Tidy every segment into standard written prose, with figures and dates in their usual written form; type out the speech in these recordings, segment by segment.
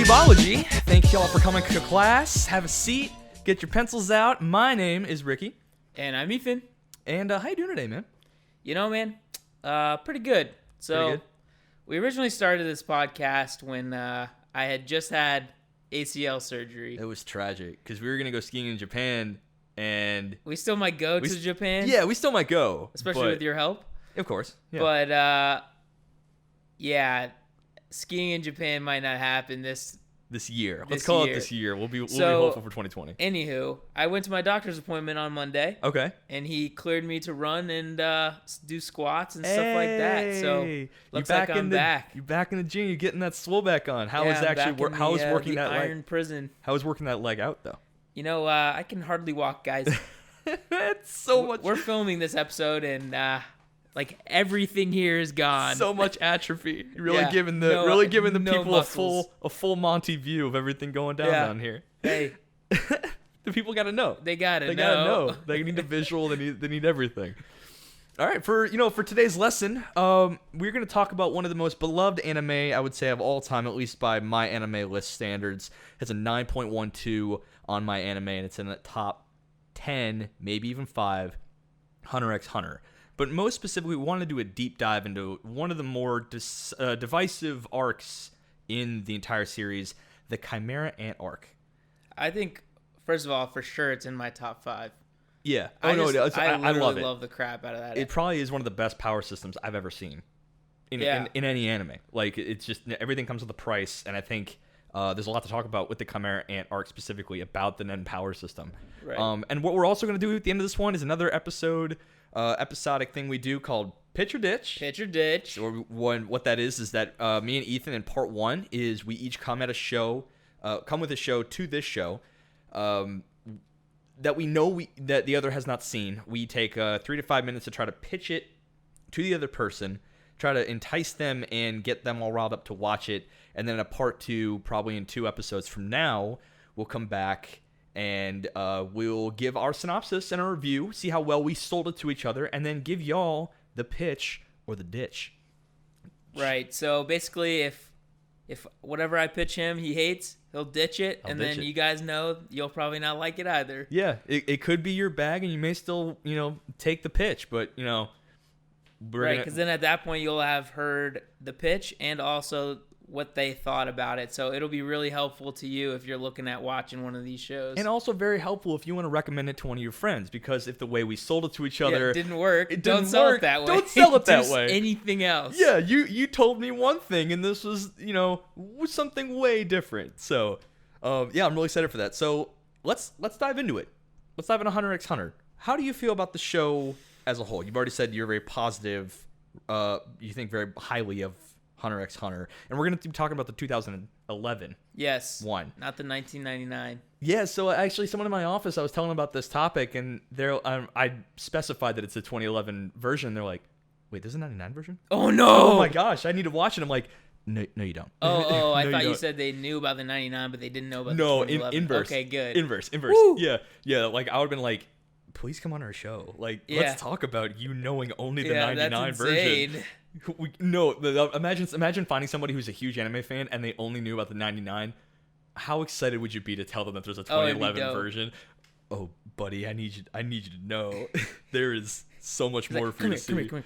Weebology. Thank y'all for coming to class. Have a seat. Get your pencils out. My name is Ricky. And I'm Ethan. And how you doing today, man? You know, man, pretty good. So, Pretty good? We originally started this podcast when I had just had ACL surgery. It was tragic because we were going to go skiing in Japan and... We still might go to Japan. Yeah, we still might go. Especially with your help. Of course. Yeah. But, yeah, skiing in Japan might not happen this year. Let's call it this year. We'll be hopeful for 2020. Anywho, I went to my doctor's appointment on Monday. Okay. And he cleared me to run and do squats and stuff like that. So looks like I'm back. You're back in the gym. You're getting that swole back on. How is working that iron leg? Prison? How is working that leg out though? You know, I can hardly walk, guys. It's so much. We're filming this episode and like everything here is gone. So much atrophy. Yeah. Giving the people muscles. a full Monty view of everything going down here. Hey, the people got to know. They gotta know. They need the visual. They need everything. All right, for today's lesson, we're going to talk about one of the most beloved anime I would say of all time, at least by my anime list standards. It's a 9.12 on my anime, and it's in the top 10, maybe even 5, Hunter x Hunter. But most specifically, we want to do a deep dive into one of the more divisive arcs in the entire series, the Chimera Ant arc. I think, first of all, for sure, it's in my top 5. Yeah. I love it. Love the crap out of that. It probably is one of the best power systems I've ever seen in any anime. Like, it's just, everything comes with a price, and I think there's a lot to talk about with the Chimera Ant arc specifically about the Nen power system. Right. And what we're also going to do at the end of this one is another episodic thing we do called Pitch or Ditch. Pitch or Ditch. Or what that is that me and Ethan in part 1 is we each come with a show to this show that we know that the other has not seen. We take 3 to 5 minutes to try to pitch it to the other person, try to entice them and get them all riled up to watch it, and then in a part 2, probably in 2 episodes from now, we'll come back and we'll give our synopsis and a review, see how well we sold it to each other, and then give y'all the pitch or the ditch. Right. So basically, if whatever I pitch him, he hates, he'll ditch it, you guys know you'll probably not like it either. Yeah, it could be your bag, and you may still, take the pitch, but, right, because then at that point, you'll have heard the pitch and also what they thought about it. So it'll be really helpful to you if you're looking at watching one of these shows. And also very helpful if you want to recommend it to one of your friends, because if the way we sold it to each other... it didn't work. Don't sell it that way. Don't sell it that way. Anything else. Yeah, you told me one thing, and this was, something way different. So, I'm really excited for that. So, let's dive into it. Let's dive into Hunter x Hunter. How do you feel about the show as a whole? You've already said you're very positive. You think very highly of Hunter x Hunter, and we're going to be talking about the 2011 one, not the 1999. Yeah, so actually someone in my office, I was telling them about this topic, and I specified that it's a 2011 version. They're like, wait, there's a 99 version? Oh no. Oh my gosh, I need to watch it. I'm like, no you don't. No, I thought you said they knew about the 99 but they didn't know about the 2011. Inverse. Okay, good. Inverse. Woo! Yeah, like I would have been like, please come on our show. Like, let's talk about you knowing only the 99 that's insane. version. Imagine finding somebody who's a huge anime fan and they only knew about the 99. How excited would you be to tell them that there's a 2011 version? Oh, buddy, I need you to know there is so much more for you to see. Come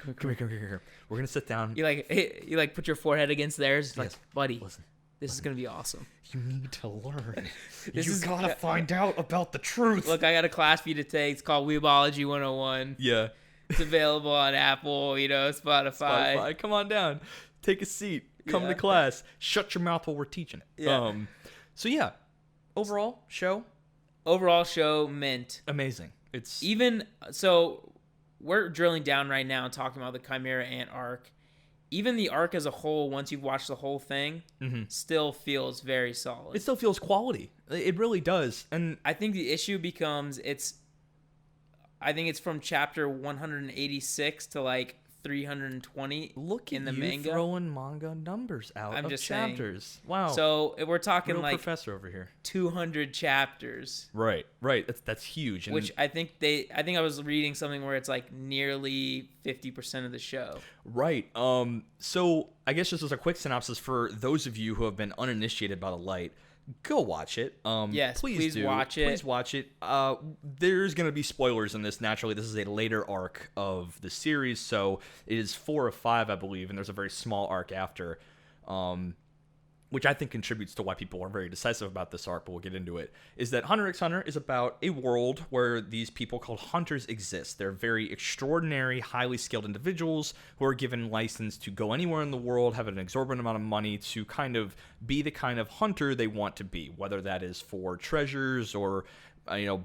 here. We're gonna sit down. You put your forehead against theirs. Like, buddy, listen. This is going to be awesome. You need to learn. You gotta find out about the truth. Look, I got a class for you to take. It's called Weebology 101. Yeah. It's available on Apple, Spotify. Come on down. Take a seat. Come to class. Shut your mouth while we're teaching it. Yeah. Overall show mint. Amazing. It's so we're drilling down right now and talking about the Chimera Ant arc. Even the arc as a whole, once you've watched the whole thing, still feels very solid. It still feels quality. It really does. And I think the issue becomes I think it's from chapter 186 to like 320 Look in the at you manga. throwing manga numbers out I'm of just chapters. Saying. Wow. So we're talking Real like professor over here. 200 chapters. Right. That's huge. And which I think I was reading something where it's like nearly 50% of the show. Right. So I guess just as a quick synopsis for those of you who have been uninitiated by the light, go watch it. Yes, please do. watch it. Please watch it. There's going to be spoilers in this. Naturally, this is a later arc of the series, so it is 4 of 5, I believe, and there's a very small arc after, which I think contributes to why people are very decisive about this arc, but we'll get into it, is that Hunter x Hunter is about a world where these people called hunters exist. They're very extraordinary, highly skilled individuals who are given license to go anywhere in the world, have an exorbitant amount of money to kind of be the kind of hunter they want to be, whether that is for treasures or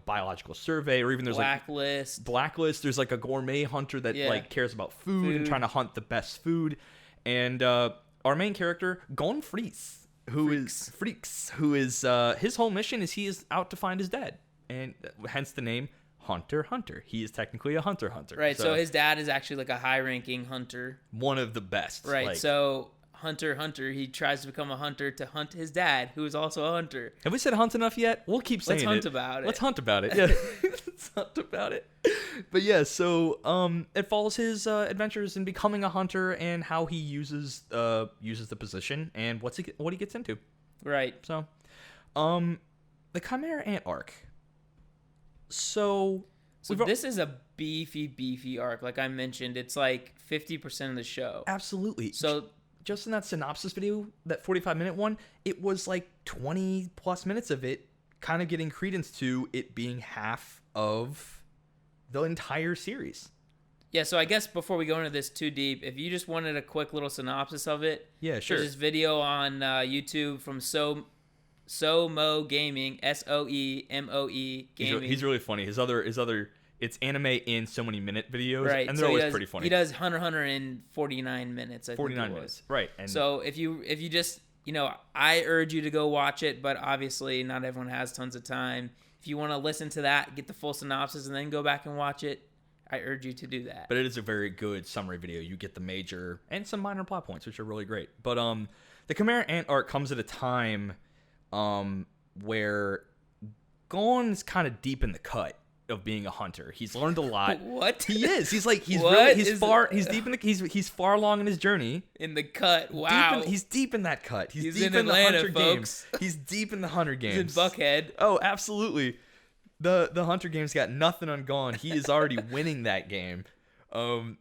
biological survey, or even there's Blacklist. There's like a gourmet hunter that like cares about food and trying to hunt the best food. And our main character, Golan Freaks, who is his whole mission is he is out to find his dad, and hence the name Hunter. He is technically a hunter. Right. So his dad is actually like a high-ranking hunter, one of the best. Right. So Hunter, he tries to become a hunter to hunt his dad, who is also a hunter. Have we said hunt enough yet? We'll keep saying it. Let's hunt about it. Yeah. Let's hunt about it. But yeah, so it follows his adventures in becoming a hunter and how he uses the position and what he gets into. Right. So, the Chimera Ant arc. So this is a beefy arc. Like I mentioned, it's like 50% of the show. Absolutely. So just in that synopsis video, that 45-minute one, it was like 20 plus minutes of it kind of getting credence to it being half of the entire series. Yeah, so I guess before we go into this too deep, if you just wanted a quick little synopsis of it, yeah, sure. There's this video on YouTube from SoMo Gaming, SOEMOE Gaming. He's really funny. His other it's anime in so many minute videos, right? And they're always pretty funny. He does Hunter in 49 minutes. 49 minutes, right? And so if you just I urge you to go watch it, but obviously not everyone has tons of time. If you want to listen to that, get the full synopsis, and then go back and watch it, I urge you to do that. But it is a very good summary video. You get the major and some minor plot points, which are really great. But the Chimera Ant arc comes at a time where Golan's kind of deep in the cut of being a hunter. He's learned a lot. What? He is. He's far along in his journey. In the cut. Wow. He's deep in that cut. He's deep in Atlanta, the hunter folks. Games. He's deep in the hunter games. He's in Buckhead. Oh, absolutely. The hunter game's got nothing on Golan. He is already winning that game. And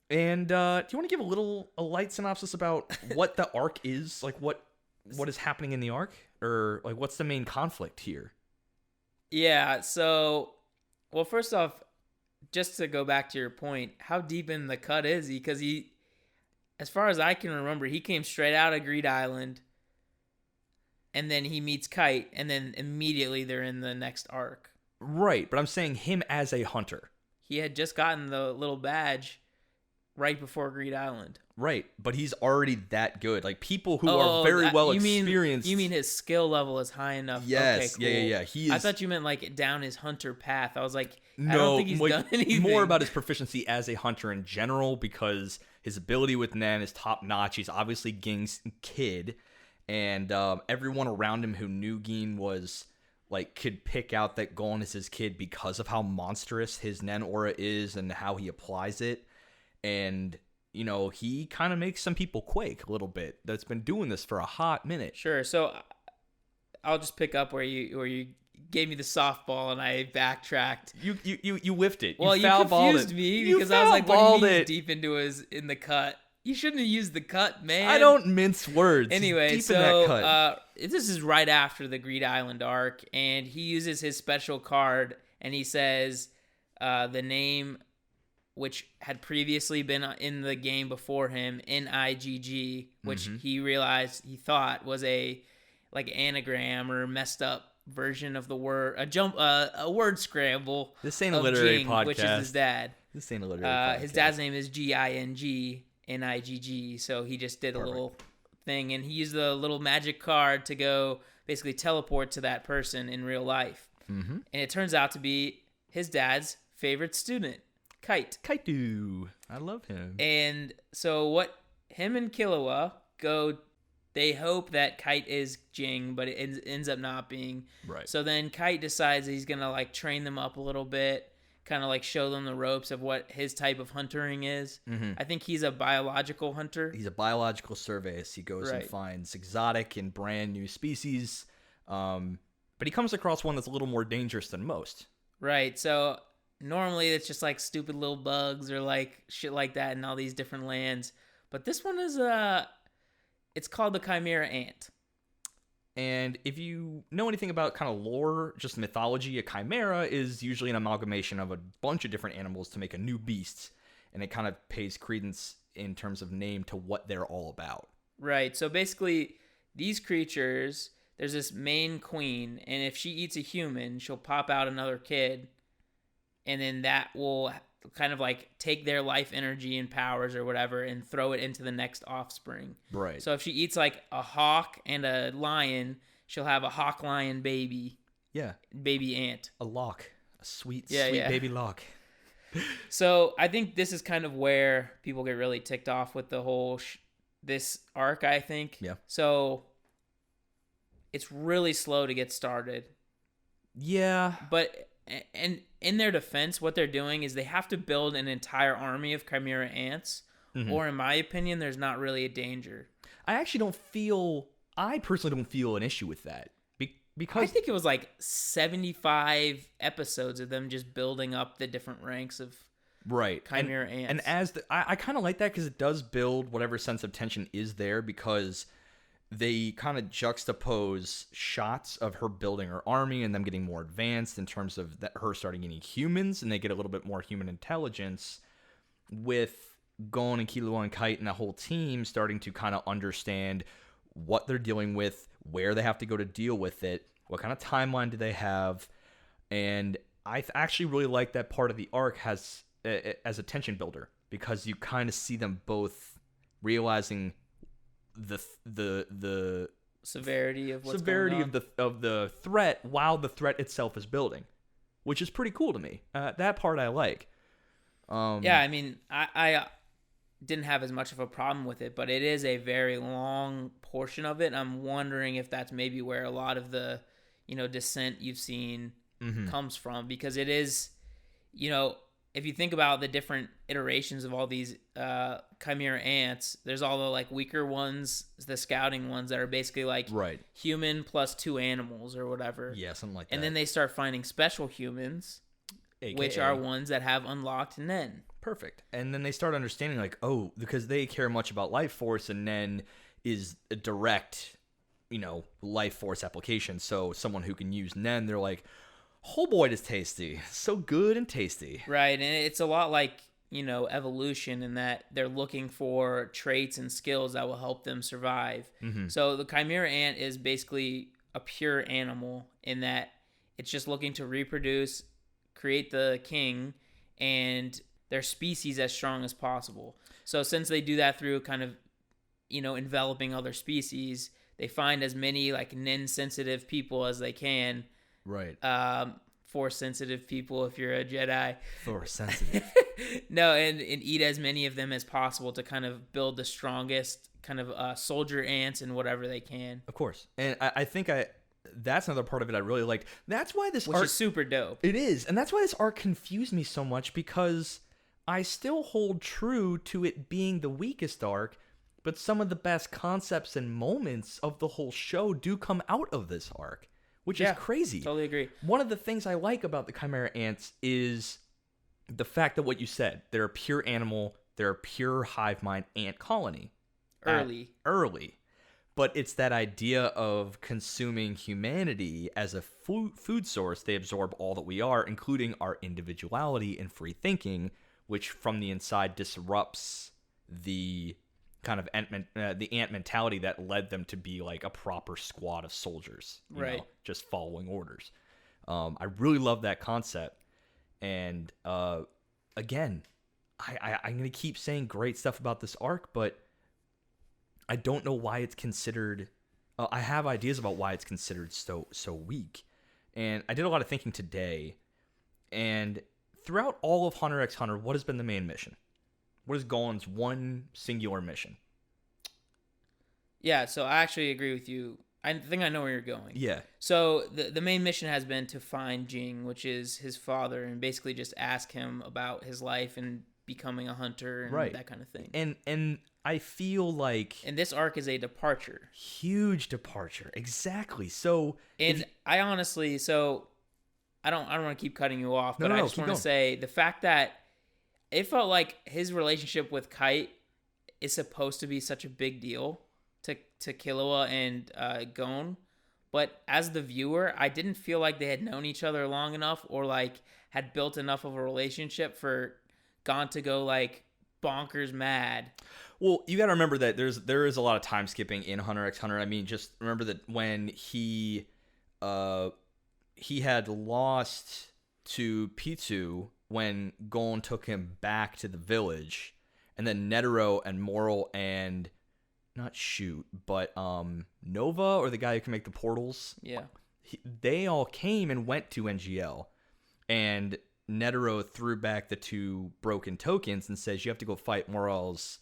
do you want to give a light synopsis about what the arc is? Like what is happening in the arc? Or like what's the main conflict here? Yeah, so well, first off, just to go back to your point, how deep in the cut is he? Because he, as far as I can remember, he came straight out of Greed Island, and then he meets Kite, and then immediately they're in the next arc. Right, but I'm saying him as a hunter. He had just gotten the little badge right before Greed Island. Right, but he's already that good. Like people who are very well experienced. You mean his skill level is high enough? Yes, okay, cool. Yeah. He is. I thought you meant like down his hunter path. I was like, no, I don't think he's done anything. More about his proficiency as a hunter in general, because his ability with Nen is top notch. He's obviously Ging's kid, and everyone around him who knew Ging was like could pick out that Golan is his kid because of how monstrous his Nen aura is and how he applies it, and he kind of makes some people quake a little bit. That's been doing this for a hot minute. Sure. So I'll just pick up where you gave me the softball and I backtracked. You whiffed it. Well, you confused me because I was like, what do you mean deep into in the cut? You shouldn't have used the cut, man. I don't mince words. Anyway, so this is right after the Greed Island arc, and he uses his special card, and he says the name, which had previously been in the game before him, NIGG, which he thought was a like anagram or messed up version of the word, a word scramble. This ain't a literary Ging, podcast. Which is his dad. This ain't a literary podcast. His dad's name is GING, so he just did a little thing, and he used the little magic card to go basically teleport to that person in real life. And it turns out to be his dad's favorite student, Kite. Kaitu. I love him. And so what him and Killua go, they hope that Kite is Jing, but it ends up not being. Right. So then Kite decides he's going to like train them up a little bit, kind of like show them the ropes of what his type of hunting is. Mm-hmm. I think he's a biological hunter. He's a biological surveyorist. He goes and finds exotic and brand new species. But he comes across one that's a little more dangerous than most. Right. So normally it's just like stupid little bugs or like shit like that in all these different lands. But this one is it's called the Chimera Ant. And if you know anything about kind of lore, just mythology, a chimera is usually an amalgamation of a bunch of different animals to make a new beast. And it kind of pays credence in terms of name to what they're all about. Right. So basically, these creatures, there's this main queen, and if she eats a human, she'll pop out another kid. And then that will kind of like take their life energy and powers or whatever and throw it into the next offspring. Right. So if she eats like a hawk and a lion, she'll have a hawk lion baby. Yeah. Baby ant. A lock. A sweet Yeah. baby lock. So I think this is kind of where people get really ticked off with the whole this arc, I think. Yeah. So it's really slow to get started. Yeah. But and in their defense, what they're doing is they have to build an entire army of Chimera Ants, or in my opinion, there's not really a danger. I personally don't feel an issue with that. Because I think it was like 75 episodes of them just building up the different ranks of Chimera Ants. And as I kind of like that because it does build whatever sense of tension is there, because they kind of juxtapose shots of her building her army and them getting more advanced in terms of her starting getting humans, and they get a little bit more human intelligence with Gon and Killua and Kite and the whole team starting to kind of understand what they're dealing with, where they have to go to deal with it, what kind of timeline do they have. And I actually really like that part of the arc as a tension builder, because you kind of see them both realizing the severity of what's severity going on. of the threat while the threat itself is building, which is pretty cool to me. That part I like. Yeah, I mean, I didn't have as much of a problem with it, but it is a very long portion of it. I'm wondering if that's maybe where a lot of the, dissent you've seen comes from, because it is, if you think about the different iterations of all these Chimera Ants, there's all the like weaker ones, the scouting ones that are basically like human plus 2 animals or whatever. Yeah, something like that. And then they start finding special humans, AKA, which are ones that have unlocked Nen. Perfect. And then they start understanding like, oh, because they care much about life force, and Nen is a direct, life force application. So someone who can use Nen, they're like, oh boy, it's tasty. So good and tasty. Right. And it's a lot like, evolution, in that they're looking for traits and skills that will help them survive. So the Chimera Ant is basically a pure animal in that it's just looking to reproduce, create the king, and their species as strong as possible. So since they do that through kind of, enveloping other species, they find as many like Nen sensitive people as they can. Right. Force sensitive people if you're a Jedi. Force sensitive. No, and eat as many of them as possible to kind of build the strongest kind of soldier ants and whatever they can. Of course. And I think that's another part of it I really liked. That's why this arc is super dope. It is. And that's why this arc confused me so much, because I still hold true to it being the weakest arc, but some of the best concepts and moments of the whole show do come out of this arc, which is crazy. Totally agree. One of the things I like about the Chimera Ants is the fact that what you said, they're a pure animal, they're a pure hive mind ant colony. Early. But it's that idea of consuming humanity as a food source. They absorb all that we are, including our individuality and free thinking, which from the inside disrupts the kind of the ant mentality that led them to be like a proper squad of soldiers, just following orders. I really love that concept. And again, I'm going to keep saying great stuff about this arc, but I don't know why it's considered... I have ideas about why it's considered so weak. And I did a lot of thinking today, and throughout all of Hunter x Hunter, what has been the main mission? What is Golan's one singular mission? Yeah, so I actually agree with you. I think I know where you're going. Yeah. So the main mission has been to find Jing, which is his father, and basically just ask him about his life and becoming a hunter and that kind of thing. And I feel like... And this arc is a departure. Huge departure. Exactly. So... And I honestly... So I don't want to keep cutting you off, but I just want to say the fact that it felt like his relationship with Kite is supposed to be such a big deal to Killua and Gon, but as the viewer, I didn't feel like they had known each other long enough or like had built enough of a relationship for Gon to go like bonkers mad. Well, you got to remember that there is a lot of time skipping in Hunter x Hunter. I mean, just remember that when he had lost to Pitu when Gon took him back to the village, and then Netero and Moral and not Shoot, but Nova, or the guy who can make the portals. Yeah. They all came and went to NGL. And Netero threw back the 2 broken tokens and says, you have to go fight Moral's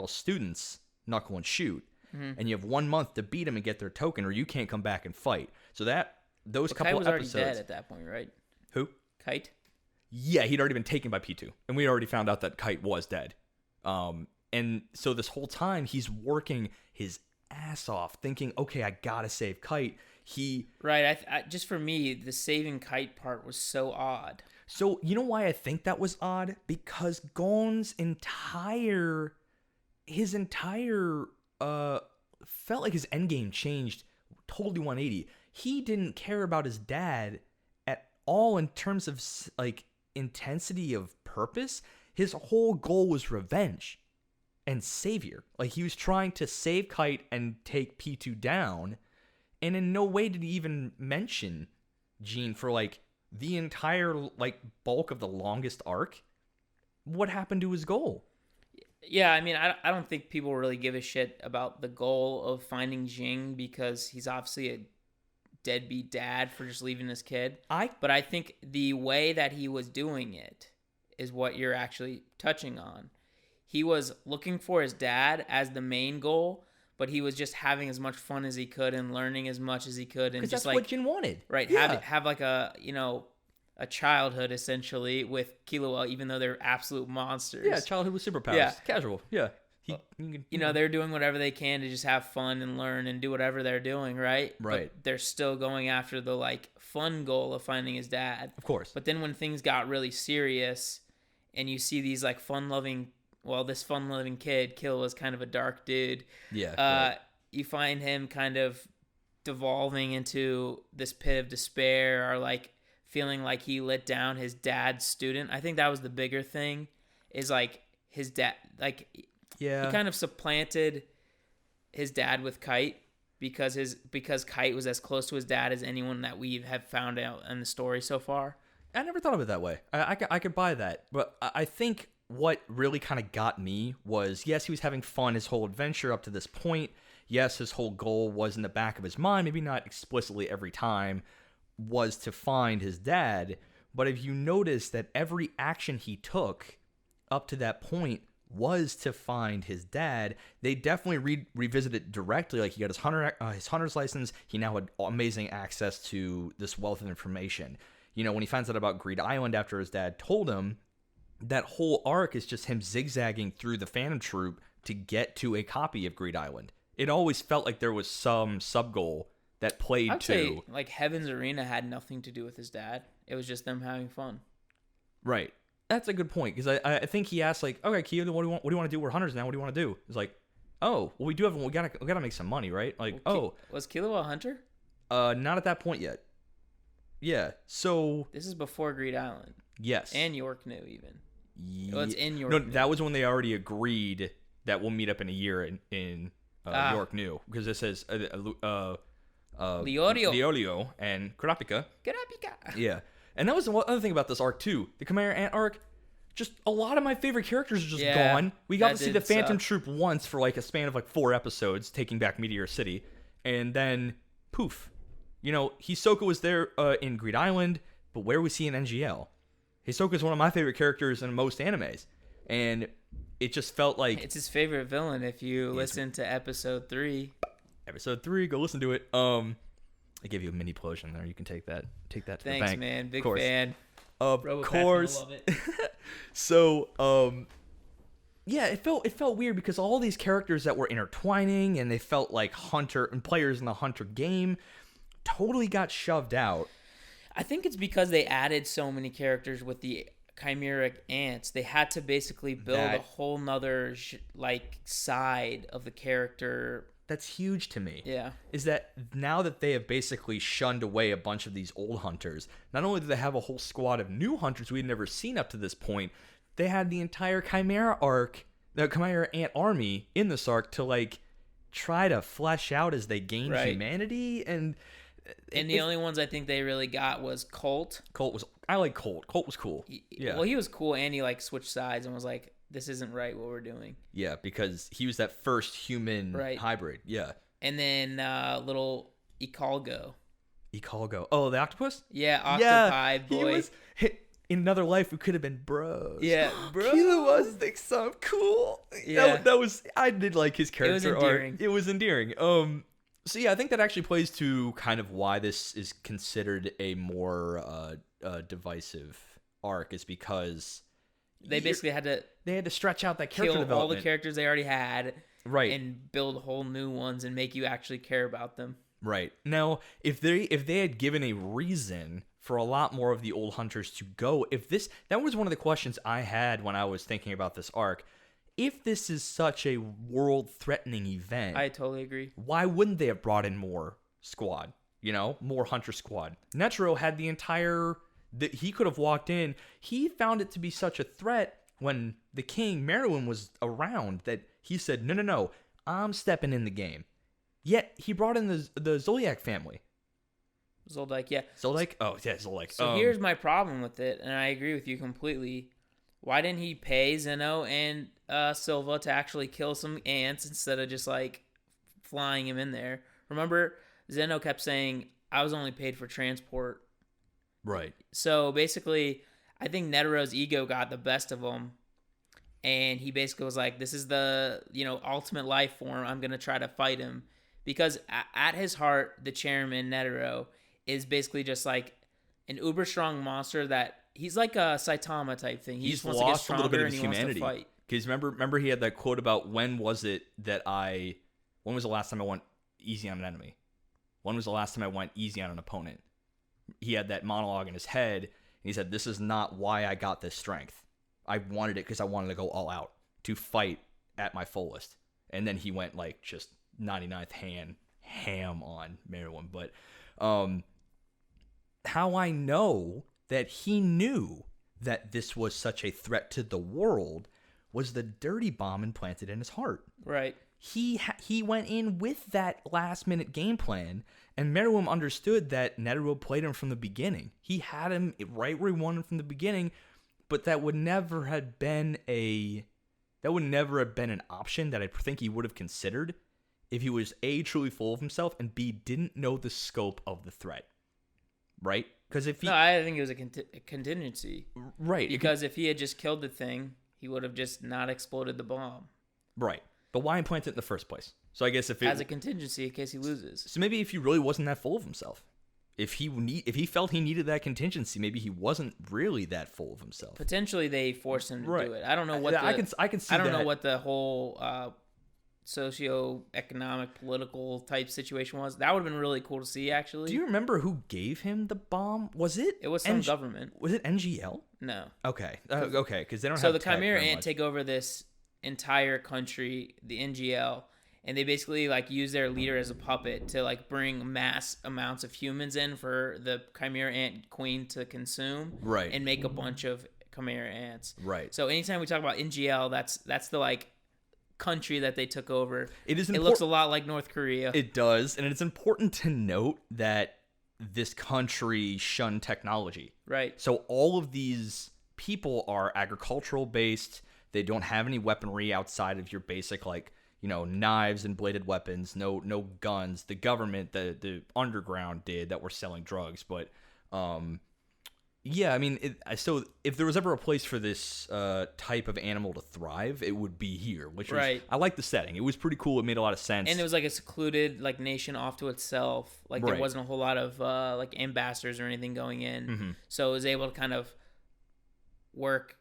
students, Knuckle and Shoot. Mm-hmm. And you have 1 month to beat them and get their token, or you can't come back and fight. So those couple Kite was episodes... already dead at that point, right? Who? Kite? Yeah, he'd already been taken by P2. And we already found out that Kite was dead. And so this whole time, he's working his ass off, thinking, okay, I gotta save Kite. Right, I just for me, the saving Kite part was so odd. So, you know why I think that was odd? Because Gon's entire felt like his endgame changed totally 180. He didn't care about his dad at all in terms of, like, intensity of purpose. His whole goal was revenge and savior. Like, he was trying to save Kite and take P2 down, and in no way did he even mention Gene for, like, the entire, like, bulk of the longest arc. What happened to his goal? Yeah, I mean, I don't think people really give a shit about the goal of finding Jing because he's obviously a deadbeat dad for just leaving his kid. But I think the way that he was doing it is what you're actually touching on. He was looking for his dad as the main goal, but he was just having as much fun as he could and learning as much as he could, and just that's like what Jin wanted, right? Yeah. Have like a childhood essentially with Killua, even though they're absolute monsters. Yeah, childhood with superpowers. Yeah, casual. Yeah, they're doing whatever they can to just have fun and learn and do whatever they're doing, right? Right. But they're still going after the like fun goal of finding his dad, of course. But then when things got really serious, and you see these like this fun-loving kid, Kill was kind of a dark dude. Yeah. Right. You find him kind of devolving into this pit of despair, or like feeling like he let down his dad's student. I think that was the bigger thing, is like his dad, like he kind of supplanted his dad with Kite because Kite was as close to his dad as anyone that we have found out in the story so far. I never thought of it that way. I could buy that, but I think what really kind of got me was, yes, he was having fun his whole adventure up to this point. Yes, his whole goal was in the back of his mind, maybe not explicitly every time, was to find his dad. But if you notice that every action he took up to that point was to find his dad, they definitely revisited directly. Like, he got his hunter's license. He now had amazing access to this wealth of information. You know, when he finds out about Greed Island after his dad told him, that whole arc is just him zigzagging through the Phantom Troop to get to a copy of Greed Island. It always felt like there was some sub-goal that played I'd say, like, Heaven's Arena had nothing to do with his dad. It was just them having fun. Right. That's a good point, because I think he asked, like, okay, Kyo, what do you want to do? We're hunters now. What do you want to do? It's like, oh, well, we gotta make some money, right? Like, was Killua a hunter? Not at that point yet. Yeah, so... This is before Greed Island. Yes. And York New, even. Yeah. Well, it's in York New. That was when they already agreed that we'll meet up in a year in York New, because it says Leolio and Kurapika. Yeah. And that was the other thing about this arc, too. The Chimera Ant arc, just a lot of my favorite characters are just gone. We got to see the Phantom Troop once for like a span of like 4 episodes, taking back Meteor City. And then, poof. You know, Hisoka was there in Greed Island, but where was he in NGL? Hisoka's one of my favorite characters in most animes, and it just felt like it's his favorite villain. If you listen to episode 3, go listen to it. I gave you a mini plosion there. You can take that to the bank. Thanks, man. Big fan. Of course. Love it. So, yeah, it felt weird because all these characters that were intertwining and they felt like hunter and players in the hunter game totally got shoved out. I think it's because they added so many characters with the Chimera Ants. They had to basically build a whole nother side of the character. That's huge to me. Yeah. Is that now that they have basically shunned away a bunch of these old hunters, not only do they have a whole squad of new hunters we'd never seen up to this point, they had the entire Chimera Ant army in this arc to try to flesh out as they gain humanity. And the only ones I think they really got was Colt. I like Colt. Colt was cool. Yeah. Well, he was cool, and he switched sides and was like, this isn't right what we're doing. Yeah, because he was that first human hybrid. Yeah. And then little Ikalgo. Oh, the octopus? Yeah, octopi boy. He was, in another life, we could have been bros. Yeah, bro. Kilo was so cool. Yeah. That was, I did like his character It was endearing. art. It was endearing. So yeah, I think that actually plays to kind of why this is considered a more divisive arc, is because they basically had to stretch out that character kill development. all the characters they already had, right, and build whole new ones and make you actually care about them. Right. Now, if they had given a reason for a lot more of the old hunters to go, that was one of the questions I had when I was thinking about this arc. If this is such a world-threatening event, I totally agree. Why wouldn't they have brought in more squad? More hunter squad. Netero had the entire that he could have walked in. He found it to be such a threat when the king Meruem was around that he said, "No, I'm stepping in the game." Yet he brought in the Zoldyck family. Zoldyck, yeah. Zoldyck? Oh, yeah, Zoldyck. So here's my problem with it, and I agree with you completely. Why didn't he pay Zeno and Silva to actually kill some ants instead of just flying him in there? Remember, Zeno kept saying, I was only paid for transport. Right. So basically, I think Netero's ego got the best of him. And he basically was like, this is the ultimate life form. I'm going to try to fight him. Because at his heart, the chairman, Netero, is basically just an uber strong monster that he's like a Saitama type thing. He just wants to get stronger, a little bit of his humanity. Wants to fight. Because remember he had that quote about when was the last time I went easy on an enemy? When was the last time I went easy on an opponent? He had that monologue in his head, and he said, this is not why I got this strength. I wanted it because I wanted to go all out, to fight at my fullest. And then he went just 99th ham on Meruem. But how I know that he knew that this was such a threat to the world was the dirty bomb implanted in his heart. Right. He went in with that last-minute game plan, and Meruem understood that Netero played him from the beginning. He had him right where he wanted him from the beginning, but that would never have been an option that I think he would have considered if he was A, truly full of himself, and B, didn't know the scope of the threat. Right? Because if he... No, I think it was a contingency. Right. Because if he had just killed the thing, he would have just not exploded the bomb. Right. But why implant it in the first place? So I guess as a contingency in case he loses. So maybe if he really wasn't that full of himself, if he felt he needed that contingency, maybe he wasn't really that full of himself. Potentially they forced him to do it. I don't know what I can see. I don't know what the whole socio-economic, political type situation was. That would have been really cool to see, actually. Do you remember who gave him the bomb? Was it? It was some government. Was it NGL? No. Okay. Okay. Because they don't. So have the Chimera Ant take over this entire country, the NGL, and they basically use their leader as a puppet to bring mass amounts of humans in for the Chimera Ant Queen to consume, right, and make a bunch of Chimera Ants, right. So anytime we talk about NGL, that's the country that they took over. It looks a lot like North Korea. It does, and it's important to note that this country shunned technology, right? So all of these people are agricultural based. They don't have any weaponry outside of your basic knives and bladed weapons. No guns. The government, the underground did that were selling drugs, but Yeah, I mean, so if there was ever a place for this type of animal to thrive, it would be here. Which was, Right. I like the setting. It was pretty cool. It made a lot of sense. And it was like a secluded like nation off to itself. Like there Right. wasn't a whole lot of like ambassadors or anything going in. Mm-hmm. So it was able to kind of work.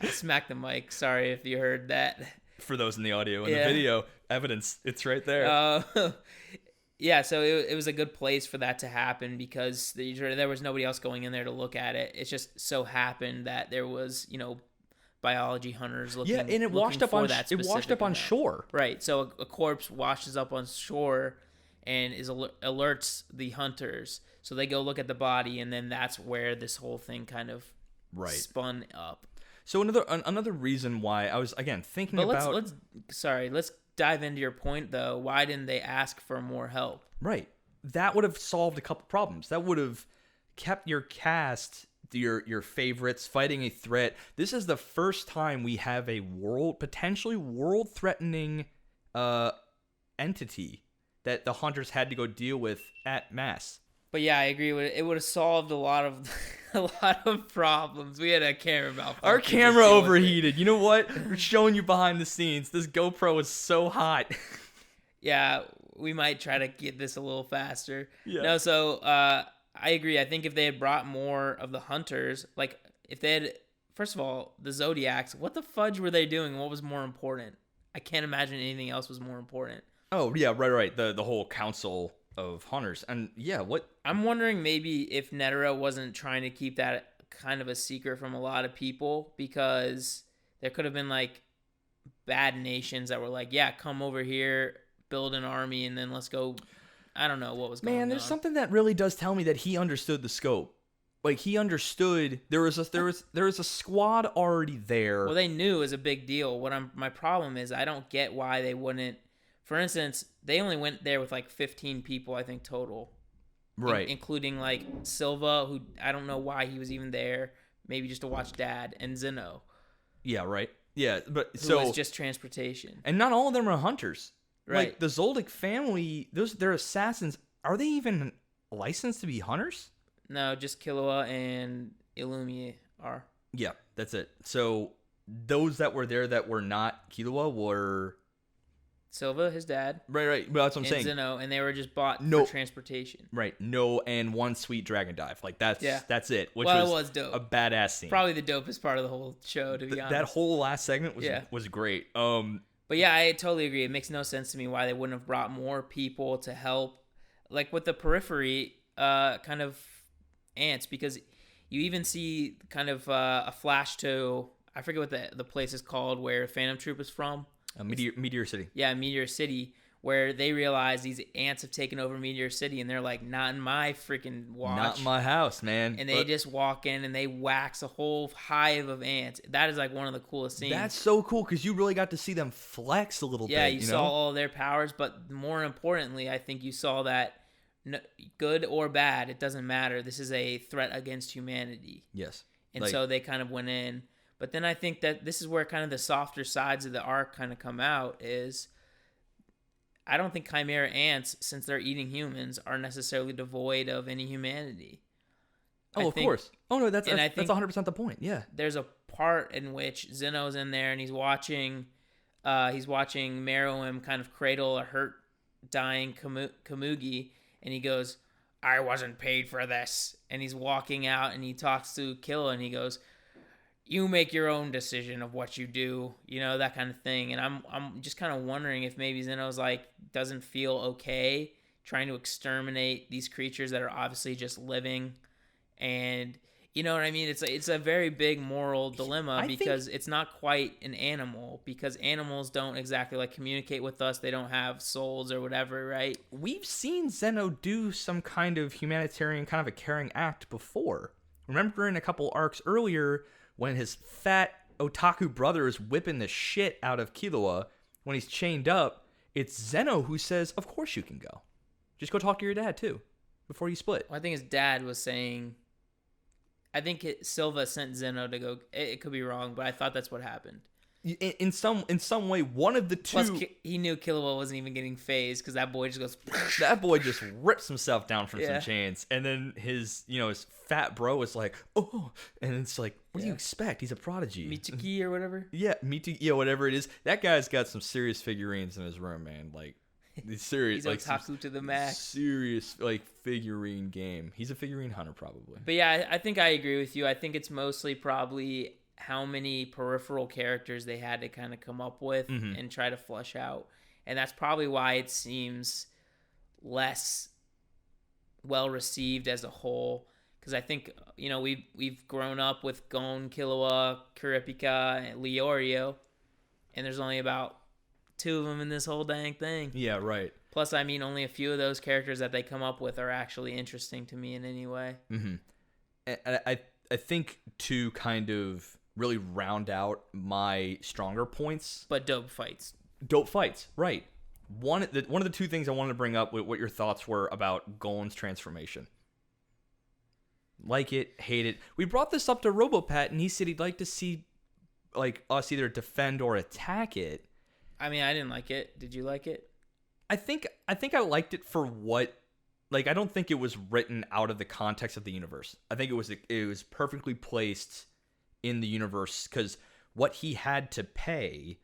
I smacked the mic. Sorry if you heard that. For those in the audio and Yeah. the video evidence, it's right there. Yeah, so it was a good place for that to happen because there was nobody else going in there to look at it. It just so happened that there was, biology hunters looking. Yeah, and it washed up on shore. Right, so a corpse washes up on shore and alerts the hunters. So they go look at the body, and then that's where this whole thing kind of spun up. So another reason why I was again thinking about. Let's dive into your point though. Why didn't they ask for more help? Right, that would have solved a couple problems. That would have kept your cast, your favorites, fighting a threat. This is the first time we have a potentially world-threatening entity that the hunters had to go deal with at mass. But yeah, I agree with it. It would have solved a lot of problems. We had a camera malfunction. Our camera overheated. You know what? We're showing you behind the scenes. This GoPro is so hot. Yeah, we might try to get this a little faster. Yeah. No, so I agree. I think if they had brought more of the hunters, like if they had, first of all, the Zodiacs, what the fudge were they doing? What was more important? I can't imagine anything else was more important. Oh yeah, right. The whole council of hunters, and yeah, what I'm wondering maybe if Netero wasn't trying to keep that kind of a secret from a lot of people, because there could have been like bad nations that were like, yeah, come over here, build an army, and then let's go. I don't know what was going on. Man, there's something that really does tell me that he understood the scope. Like he understood there was a squad already there. Well, they knew it was a big deal. My problem is I don't get why they wouldn't. For instance, they only went there with like 15 people, I think, total. Right. Including like Silva, who I don't know why he was even there. Maybe just to watch Dad, and Zeno. Yeah, right. Yeah, but who was just transportation. And not all of them are hunters. Right. Like the Zoldyck family, they're assassins. Are they even licensed to be hunters? No, just Killua and Illumi are. Yeah, that's it. So those that were there that were not Killua were Silva, his dad. Right. Well, that's what I'm saying. Zeno, and they were just bought for transportation. Right. No, and one sweet dragon dive. Like that's it. Which it was dope. A badass scene. Probably the dopest part of the whole show, to be honest. That whole last segment was great. But yeah, I totally agree. It makes no sense to me why they wouldn't have brought more people to help, like with the periphery, kind of ants, because you even see kind of a flash to, I forget what the place is called where Phantom Troop is from. Meteor City. Yeah, Meteor City, where they realize these ants have taken over Meteor City, and they're like, not in my freaking watch. Not in my house, man. And they just walk in and they wax a whole hive of ants. That is like one of the coolest scenes. That's so cool because you really got to see them flex a little bit. Yeah, you saw all their powers, but more importantly, I think you saw that good or bad, it doesn't matter. This is a threat against humanity. Yes. And so they kind of went in. But then I think that this is where kind of the softer sides of the arc kind of come out is I don't think Chimera Ants, since they're eating humans, are necessarily devoid of any humanity. Oh, of course. Oh, no, that's 100% the point. Yeah. There's a part in which Zeno's in there and he's watching Meruem kind of cradle a hurt, dying Kamugi, and he goes, I wasn't paid for this. And he's walking out and he talks to Killua and he goes, you make your own decision of what you do, that kind of thing. And I'm just kind of wondering if maybe Zeno's like doesn't feel okay trying to exterminate these creatures that are obviously just living, and you know what I mean. It's a very big moral dilemma because it's not quite an animal, because animals don't exactly like communicate with us. They don't have souls or whatever, right? We've seen Zeno do some kind of humanitarian, kind of a caring act before. Remember in a couple arcs earlier, when his fat otaku brother is whipping the shit out of Killua when he's chained up, it's Zeno who says, of course you can go. Just go talk to your dad, too, before you split. Well, I think his dad was saying... I think Silva sent Zeno to go... It could be wrong, but I thought that's what happened. in some way, one of the two. Plus, he knew Killua wasn't even getting phased because that boy just goes. That boy just rips himself down from some chains, and then his fat bro is like, oh, and it's like, what do you expect? He's a prodigy. Michiki or whatever. Yeah, whatever it is. That guy's got some serious figurines in his room, man. Like, serious. He's like otaku to the max. Serious figurine game. He's a figurine hunter probably. But yeah, I think I agree with you. I think it's mostly probably how many peripheral characters they had to kind of come up with and try to flush out. And that's probably why it seems less well received as a whole. Because I think, we've grown up with Gon, Killua, Kurapika, and Leorio. And there's only about 2 of them in this whole dang thing. Yeah, right. Plus, I mean, only a few of those characters that they come up with are actually interesting to me in any way. Mm-hmm. And I think to kind of really round out my stronger points. But dope fights. Dope fights, right. One of the 2 things I wanted to bring up with what your thoughts were about Golan's transformation. Like it, hate it. We brought this up to Robopat, and he said he'd like to see us either defend or attack it. I mean, I didn't like it. Did you like it? I think I liked it for what... I don't think it was written out of the context of the universe. I think it was perfectly placed in the universe, because what he had to pay,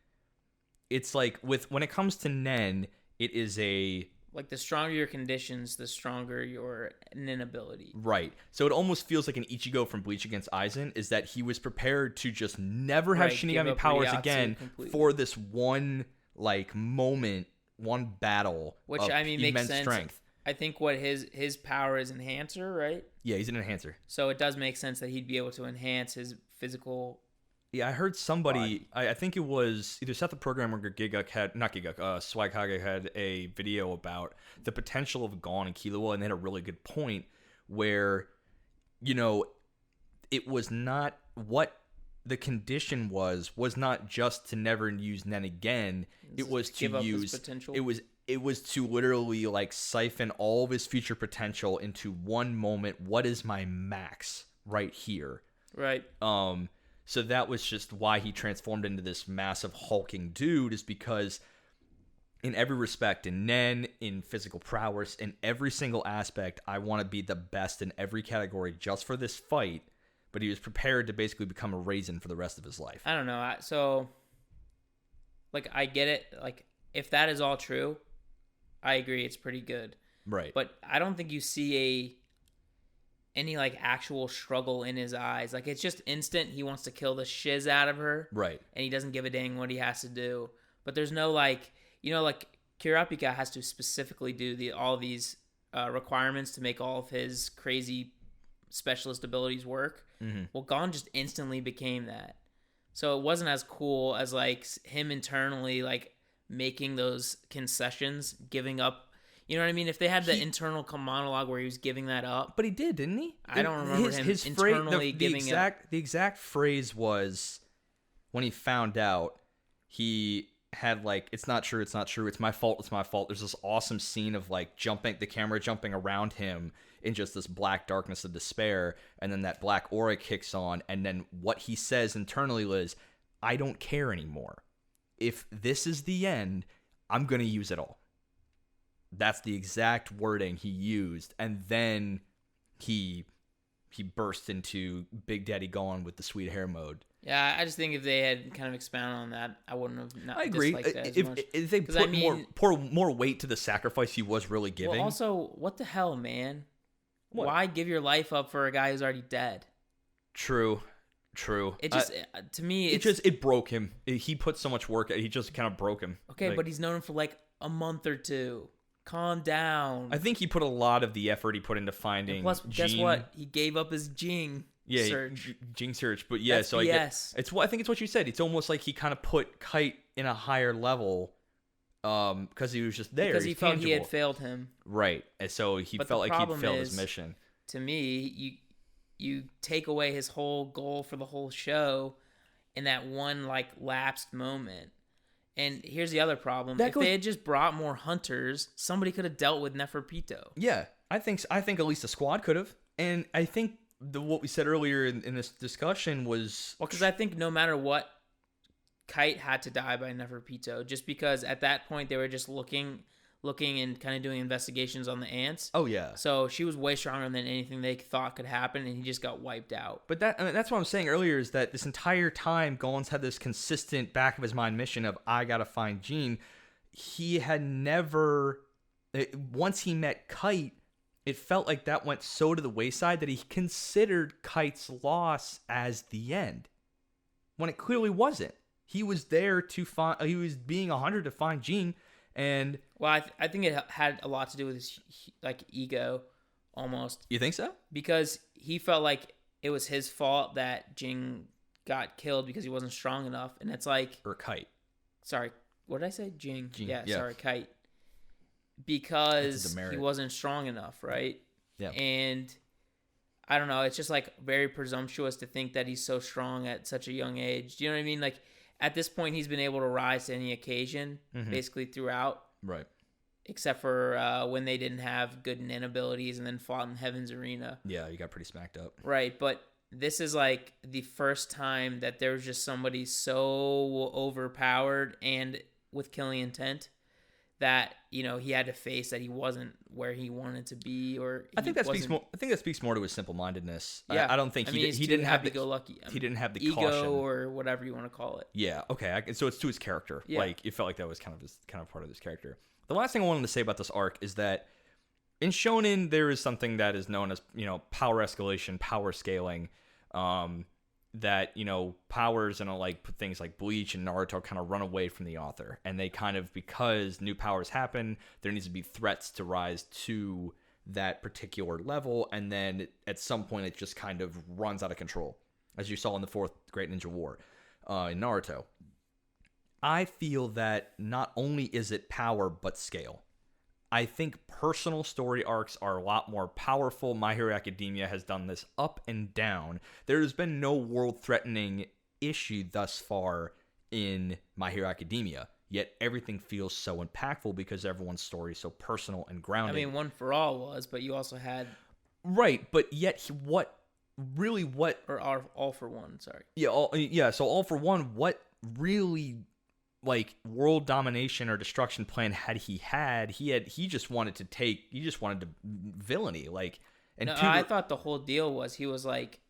it's like when it comes to Nen, it is a... Like, the stronger your conditions, the stronger your Nen ability. Right. So it almost feels like an Ichigo from Bleach against Aizen, is that he was prepared to just never have Shinigami powers again completely. For this one, moment, one battle which, of makes immense sense. Strength. I think what his power is Enhancer, right? Yeah, he's an Enhancer. So it does make sense that he'd be able to enhance his physical... Yeah, I heard somebody, I think it was either Seth the Programmer or Swag had a video about the potential of Gon and Killua, and they had a really good point where, it was not what the condition was not just to never use Nen again. It was to use potential. It was to literally siphon all of his future potential into one moment. What is my max right here? Right. So that was just why he transformed into this massive hulking dude, is because in every respect, in Nen, in physical prowess, in every single aspect, I want to be the best in every category just for this fight. But he was prepared to basically become a raisin for the rest of his life. I don't know. So, I get it. If that is all true, I agree. It's pretty good. Right. But I don't think you see any actual struggle in his eyes. It's just instant. He wants to kill the shiz out of her. Right. And he doesn't give a dang what he has to do. But there's no Kurapika has to specifically do all these requirements to make all of his crazy specialist abilities work. Mm-hmm. Well, Gon just instantly became that. So it wasn't as cool as him internally making those concessions, giving up. You know what I mean? If they had the internal monologue where he was giving that up. But he did, didn't he? I don't remember him internally giving up. The exact phrase was, when he found out, he had it's not true, it's my fault, There's this awesome scene of the camera jumping around him in just this black darkness of despair, and then that black aura kicks on, and then what he says internally is, I don't care anymore. If this is the end, I'm going to use it all. That's the exact wording he used, and then he burst into Big Daddy Golan with the sweet hair mode. Yeah, I just think if they had kind of expounded on that, I wouldn't have not I agree. disliked that as much. If they put more weight to the sacrifice he was really giving. Well, also, what the hell, man? What? Why give your life up for a guy who's already dead? True. It just, to me, it broke him. He put so much work. He just kind of broke him. Okay, but he's known him for a month or two. Calm down. I think he put a lot of the effort he put into finding. And plus, guess what? He gave up his Jing search. Jing search. But yeah, that's so BS. I think it's what you said. It's almost like he kind of put Kite in a higher level, because he was just there. Because he felt he had failed him. Right, and so he felt like he'd failed his mission. To me, you take away his whole goal for the whole show in that one lapsed moment. And here's the other problem. If they had just brought more hunters, somebody could have dealt with Neferpito. Yeah, I think at least a squad could have. And I think what we said earlier in this discussion was... Well, because I think no matter what Kite had to die by Neferpito, just because at that point they were just looking and kind of doing investigations on the ants. Oh yeah. So she was way stronger than anything they thought could happen, and he just got wiped out. But that's what I'm saying earlier, is that this entire time Golan's had this consistent back of his mind mission of, I gotta find Jean. He had never, once he met Kite, it felt like that went so to the wayside that he considered Kite's loss as the end, when it clearly wasn't. He was there to find, he was being 100 to find Jean. And well, I think it had a lot to do with his like ego, almost. You think so? Because he felt like it was his fault that Jing got killed because he wasn't strong enough, and it's like, or Kite. Sorry, what did I say? Jing. Yeah, yeah. Sorry, Kite. Because he wasn't strong enough, right? Yeah. And I don't know. It's just like very presumptuous to think that he's so strong at such a young age. Do you know what I mean? Like, at this point, he's been able to rise to any occasion, basically throughout. Right. Except for when they didn't have good Nin abilities and then fought in Heaven's Arena. Yeah, you got pretty smacked up. Right, but this is like the first time that there was just somebody so overpowered and with killing intent that, you know, he had to face that he wasn't where he wanted to be, or I think that speaks more to his simple-mindedness. Yeah, I don't think he didn't have the go-lucky. He didn't have the ego caution or whatever you want to call it. Yeah. Okay. So it's to his character. Yeah. Like, it felt like that was kind of part of his character. The last thing I wanted to say about this arc is that in Shonen there is something that is known as, you know, power escalation, power scaling. That, you know, powers and like things like Bleach and Naruto kind of run away from the author, and they kind of, because new powers happen, there needs to be threats to rise to that particular level, and then at some point it just kind of runs out of control, as you saw in the Fourth Great Ninja War in Naruto. I feel that not only is it power but scale. I think personal story arcs are a lot more powerful. My Hero Academia has done this up and down. There's been no world-threatening issue thus far in My Hero Academia, yet everything feels so impactful because everyone's story is so personal and grounded. I mean, One for All was, but you also had... Right, but yet what... Or All for One, sorry. Yeah, so All for One, what really... like world domination or destruction plan he just wanted to villainy, like, and no, I thought the whole deal was he was like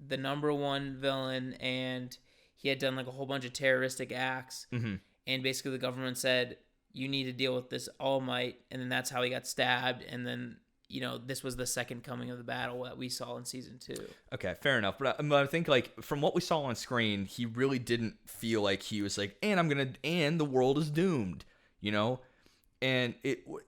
the number one villain, and he had done like a whole bunch of terroristic acts, and basically the government said, you need to deal with this All Might, and then that's how he got stabbed, and then, you know, this was the second coming of the battle that we saw in season 2. Okay, fair enough. But I think, like, from what we saw on screen, he really didn't feel like he was like, and the world is doomed, you know? And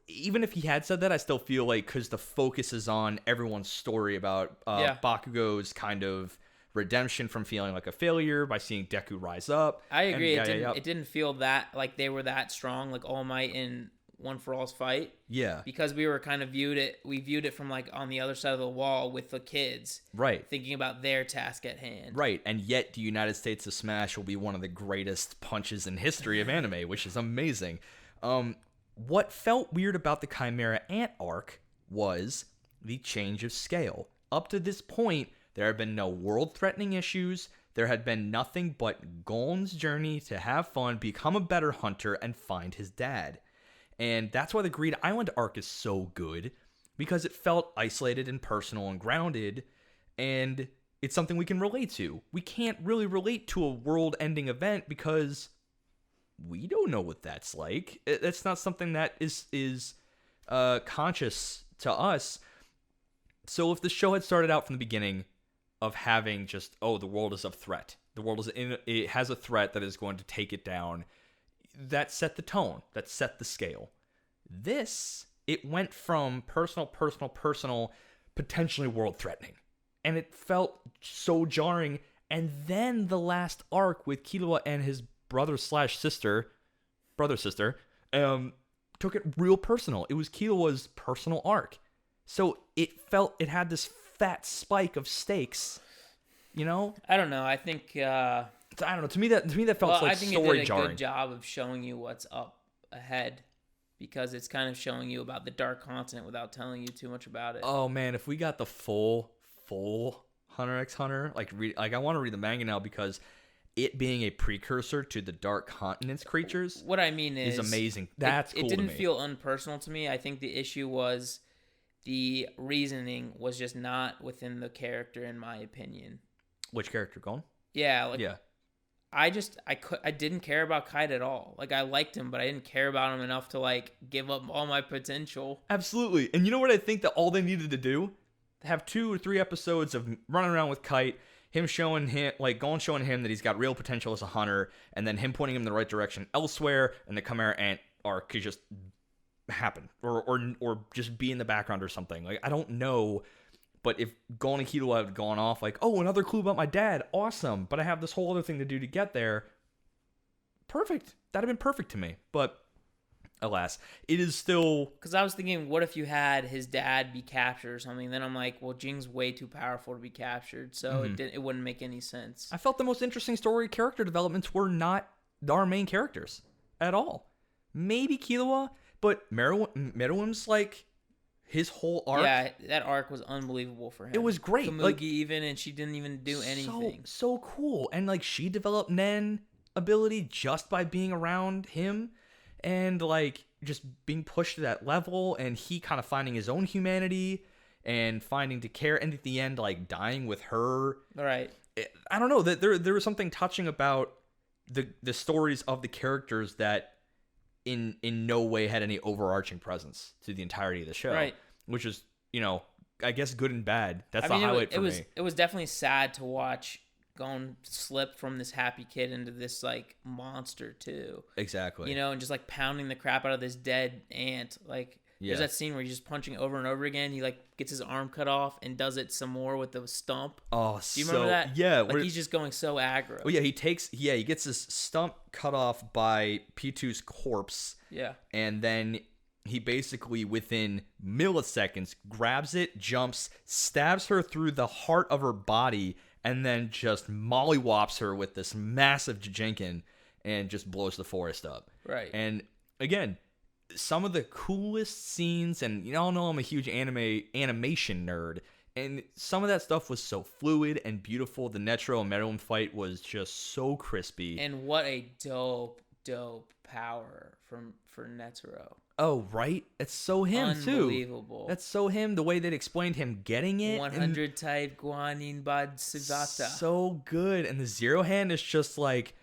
even if he had said that, I still feel like, because the focus is on everyone's story about Bakugo's kind of redemption from feeling like a failure by seeing Deku rise up. I agree. It didn't feel that like they were that strong, like All Might in One for All's fight. Yeah. Because we were kind of viewed it from like on the other side of the wall with the kids. Right. Thinking about their task at hand. Right. And yet the United States of Smash will be one of the greatest punches in history of anime, which is amazing. What felt weird about the Chimera Ant arc was the change of scale. Up to this point, there had been no world-threatening issues. There had been nothing but Golan's journey to have fun, become a better hunter, and find his dad. And that's why the Greed Island arc is so good, because it felt isolated and personal and grounded, and it's something we can relate to. We can't really relate to a world-ending event because we don't know what that's like. It's not something that is conscious to us. So if the show had started out from the beginning of having just, the world is a threat. The world it has a threat that is going to take it down. That set the tone. That set the scale. It went from personal, potentially world-threatening. And it felt so jarring. And then the last arc with Killua and his brother/sister, took it real personal. It was Killua's personal arc. So it had this fat spike of stakes, you know? I don't know. I think I don't know. To me that felt like story jarring. I think it did a good job of showing you what's up ahead, because it's kind of showing you about the Dark Continent without telling you too much about it. Oh man, if we got the full Hunter x Hunter, I want to read the manga now, because it being a precursor to the Dark Continent's creatures What I mean is amazing. That's cool It didn't to me. feel unpersonal to me. I think the issue was the reasoning was just not within the character, in my opinion. Which character, Golan? Yeah, like Yeah. I didn't care about Kite at all. Like I liked him, but I didn't care about him enough to like give up all my potential. Absolutely. And you know what I think that all they needed to do? Have 2 or 3 episodes of running around with Kite, him showing him, like Golan showing him that he's got real potential as a hunter, and then him pointing him in the right direction elsewhere, and the Chimera Ant arc could just happen, or just be in the background or something. Like I don't know, but if Golan and Killua had gone off, like, oh, another clue about my dad, awesome, but I have this whole other thing to do to get there. Perfect. That'd have been perfect to me, but. Alas, it is still... Because I was thinking, what if you had his dad be captured or something? Then I'm like, well, Jing's way too powerful to be captured, so it wouldn't make any sense. I felt the most interesting story character developments were not our main characters at all. Maybe Killua, but Meruem's like his whole arc. Yeah, that arc was unbelievable for him. It was great. Kamugi like, even, and she didn't even do anything. So cool. And like she developed Nen ability just by being around him. And, like, just being pushed to that level, and he kind of finding his own humanity and finding to care, and at the end, like, dying with her. All right. I don't know. That there was something touching about the stories of the characters that in no way had any overarching presence to the entirety of the show. Right. Which is, I guess good and bad. That's the highlight for me. It was definitely sad to watch Gon slip from this happy kid into this like monster too. Exactly. And just like pounding the crap out of this dead ant. Like there's that scene where he's just punching over and over again. He like gets his arm cut off and does it some more with the stump. Oh, do you remember that? Yeah. Like he's just going so aggro. Oh yeah, he gets his stump cut off by P2's corpse. Yeah. And then he basically within milliseconds grabs it, jumps, stabs her through the heart of her body, and then just mollywops her with this massive Jijinken and just blows the forest up. Right. And again, some of the coolest scenes, and y'all know I'm a huge animation nerd, and some of that stuff was so fluid and beautiful. The Netero and Meruem fight was just so crispy. And what a dope power for Netero. Oh, right? It's so him, too. Unbelievable. That's so him, the way they'd explained him getting it. 100 type Guanin Bad Sugata. So good. And the Zero Hand is just like,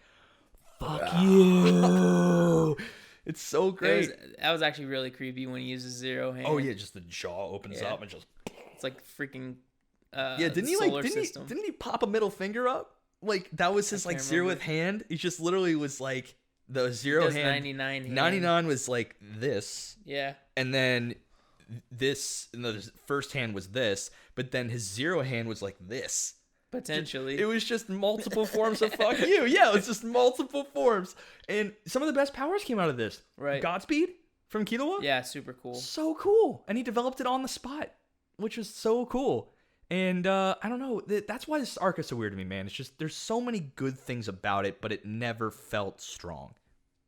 fuck you. It's so great. That was actually really creepy when he uses Zero Hand. Oh, yeah, just the jaw opens up and just... It's like freaking didn't he pop a middle finger up? Like, that was his, like, zeroth hand? He just literally was like... The zero hand 99 was like this. Yeah. And then the first hand was this, but then his zero hand was like this. Potentially. It was just multiple forms of fuck you. Yeah, it was just multiple forms. And some of the best powers came out of this. Right. Godspeed from Killua. Yeah, super cool. So cool. And he developed it on the spot, which was so cool. And I don't know. That's why this arc is so weird to me, man. It's just there's so many good things about it, but it never felt strong.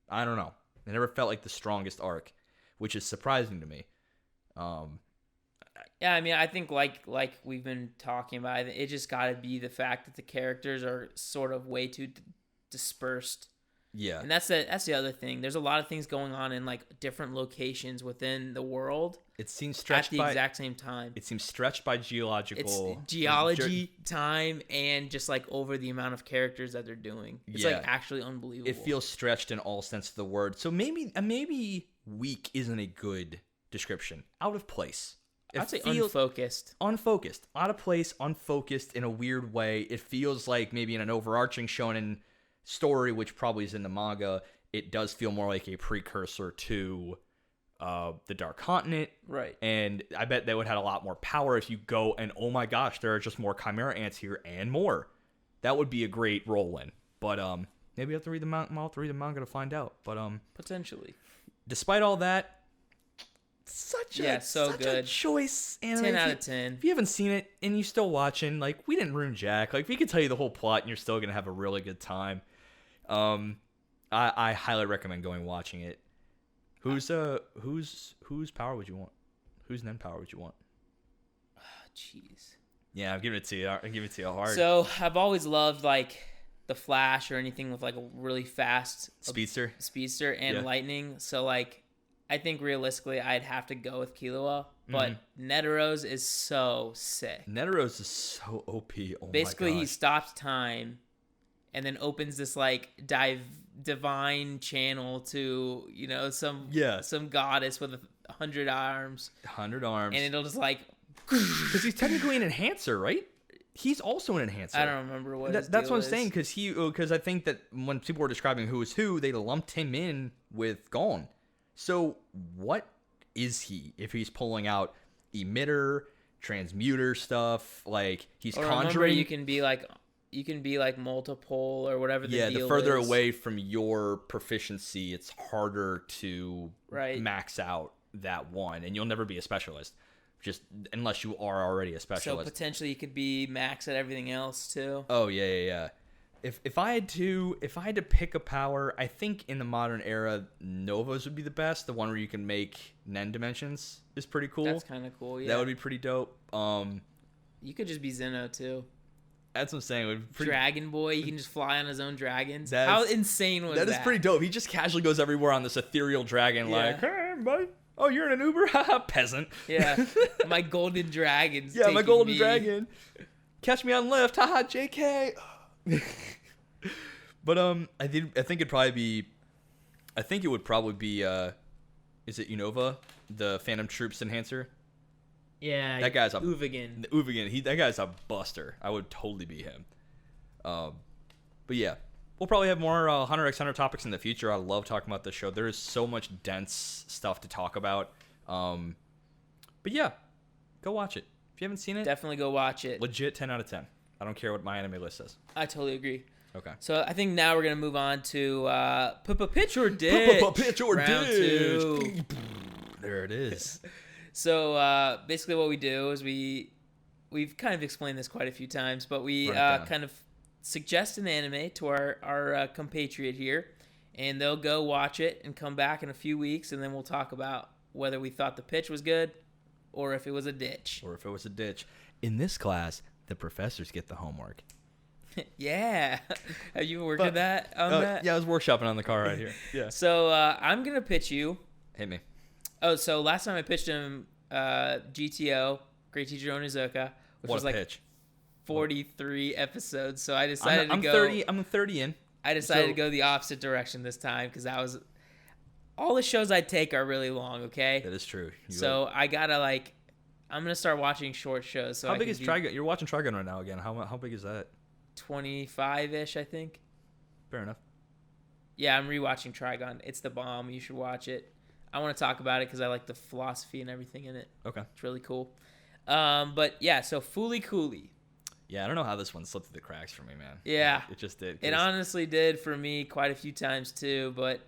I don't know. It never felt like the strongest arc, which is surprising to me. Yeah, I mean, I think like we've been talking about, it just got to be the fact that the characters are sort of way too dispersed. Yeah. And that's the other thing. There's a lot of things going on in like different locations within the world. It seems stretched at the exact same time. It seems stretched by geological... It's geology, time, and just like over the amount of characters that they're doing. It's like actually unbelievable. It feels stretched in all sense of the word. So maybe weak isn't a good description. Out of place. I'd say unfocused. Unfocused. Out of place, unfocused in a weird way. It feels like maybe in an overarching shonen story, which probably is in the manga, it does feel more like a precursor to the Dark Continent. Right. And I bet they would have had a lot more power if you go and, oh my gosh, there are just more Chimera Ants here and more. That would be a great roll-in. But maybe you have to read the manga to find out. But potentially. Despite all that, such a good choice anime. 10 out of 10. If you haven't seen it and you're still watching, like, we didn't ruin Jack. Like, we could tell you the whole plot and you're still gonna have a really good time. I highly recommend going watching it. Whose power would you want? Whose Nen power would you want? Jeez. Yeah, I'm giving it to you. I'm giving it to you hard. So I've always loved like the Flash or anything with like a really fast speedster and lightning. So like, I think realistically, I'd have to go with Killua. But Neteros is so sick. Neteros is so OP. Oh Basically, my gosh. he stops time and then opens this like divine channel to, you know, some goddess with 100 arms. 100 arms. And it'll just like... Because he's technically an enhancer, right? He's also an enhancer. I don't remember what his that's deal what I'm is. saying, because I think that when people were describing who is who, they lumped him in with Golan. So what is he if he's pulling out emitter, transmuter stuff? Like he's conjuring. You can be like multiple or whatever the deal is. Yeah, the further away from your proficiency, it's harder to max out that one, and you'll never be a specialist, just unless you are already a specialist. So potentially you could be max at everything else too. Oh yeah. If I had to pick a power, I think in the modern era, Novas would be the best. The one where you can make Nen dimensions is pretty cool. That's kind of cool. Yeah, that would be pretty dope. You could just be Zeno too. That's what I'm saying. Dragon Boy, he can just fly on his own dragons. How insane was that? That is pretty dope. He just casually goes everywhere on this ethereal dragon, like, hey, buddy. Oh, you're in an Uber? Haha, peasant. Yeah. My golden dragons. Yeah, my golden dragon. Catch me on Lyft. Haha, JK. But I think it'd probably be. I think it would probably be. Is it Unova, the Phantom Troops enhancer? Yeah, that guy's a Uvigan. That guy's a buster. I would totally be him. But yeah, we'll probably have more Hunter x Hunter topics in the future. I love talking about this show. There is so much dense stuff to talk about. But yeah, go watch it if you haven't seen it. Definitely go watch it. Legit 10 out of 10. I don't care what my anime list says. I totally agree. Okay. So I think now we're gonna move on to Pitch or Ditch. Pitch or Round Ditch. 2. There it is. So basically, what we do is we've kind of explained this quite a few times, but we kind of suggest an anime to our compatriot here, and they'll go watch it and come back in a few weeks, and then we'll talk about whether we thought the pitch was good or if it was a ditch. In this class, the professors get the homework. Yeah. Have you worked on that? Yeah, I was workshopping on the car right here. Yeah. So I'm going to pitch you. Hit me. Oh, so last time I pitched him GTO, Great Teacher Onizuka, which was like pitch. 43 episodes. So I decided I'm to go. I'm 30 in. I decided to go the opposite direction this time because that was all the shows I take are really long. Okay. That is true. I gotta I'm gonna start watching short shows. So how big is Trigun? You're watching Trigun right now again. How big is that? 25-ish, I think. Fair enough. Yeah, I'm rewatching Trigun. It's the bomb. You should watch it. I want to talk about it because I like the philosophy and everything in it. Okay. It's really cool. But yeah, so Fooly Cooly. Yeah, I don't know how this one slipped through the cracks for me, man. Yeah. It just did. It honestly did for me quite a few times too, but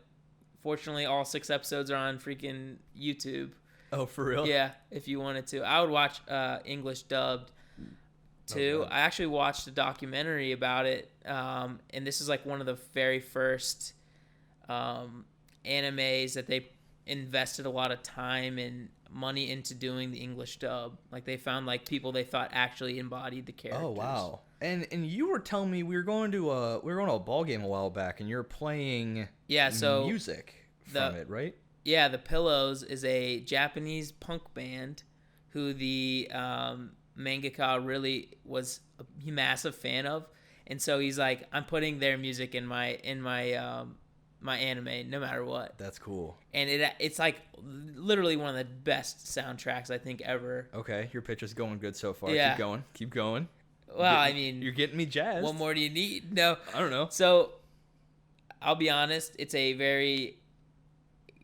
fortunately all 6 episodes are on freaking YouTube. Oh, for real? Yeah, if you wanted to. I would watch English dubbed too. Okay. I actually watched a documentary about it, and this is like one of the very first animes that they invested a lot of time and money into doing the English dub. Like they found like people they thought actually embodied the characters. Oh wow! And you were telling me we were going to a ball game a while back, and you're playing music from it, right? Yeah, the Pillows is a Japanese punk band who the mangaka really was a massive fan of, and so he's like, I'm putting their music in my my anime no matter what. That's cool. And it's like literally one of the best soundtracks I think ever. Okay, your pitch is going good so far. Yeah. Keep going. Well, I mean, you're getting me jazzed. What more do you need? No, I don't know. So I'll be honest, it's a very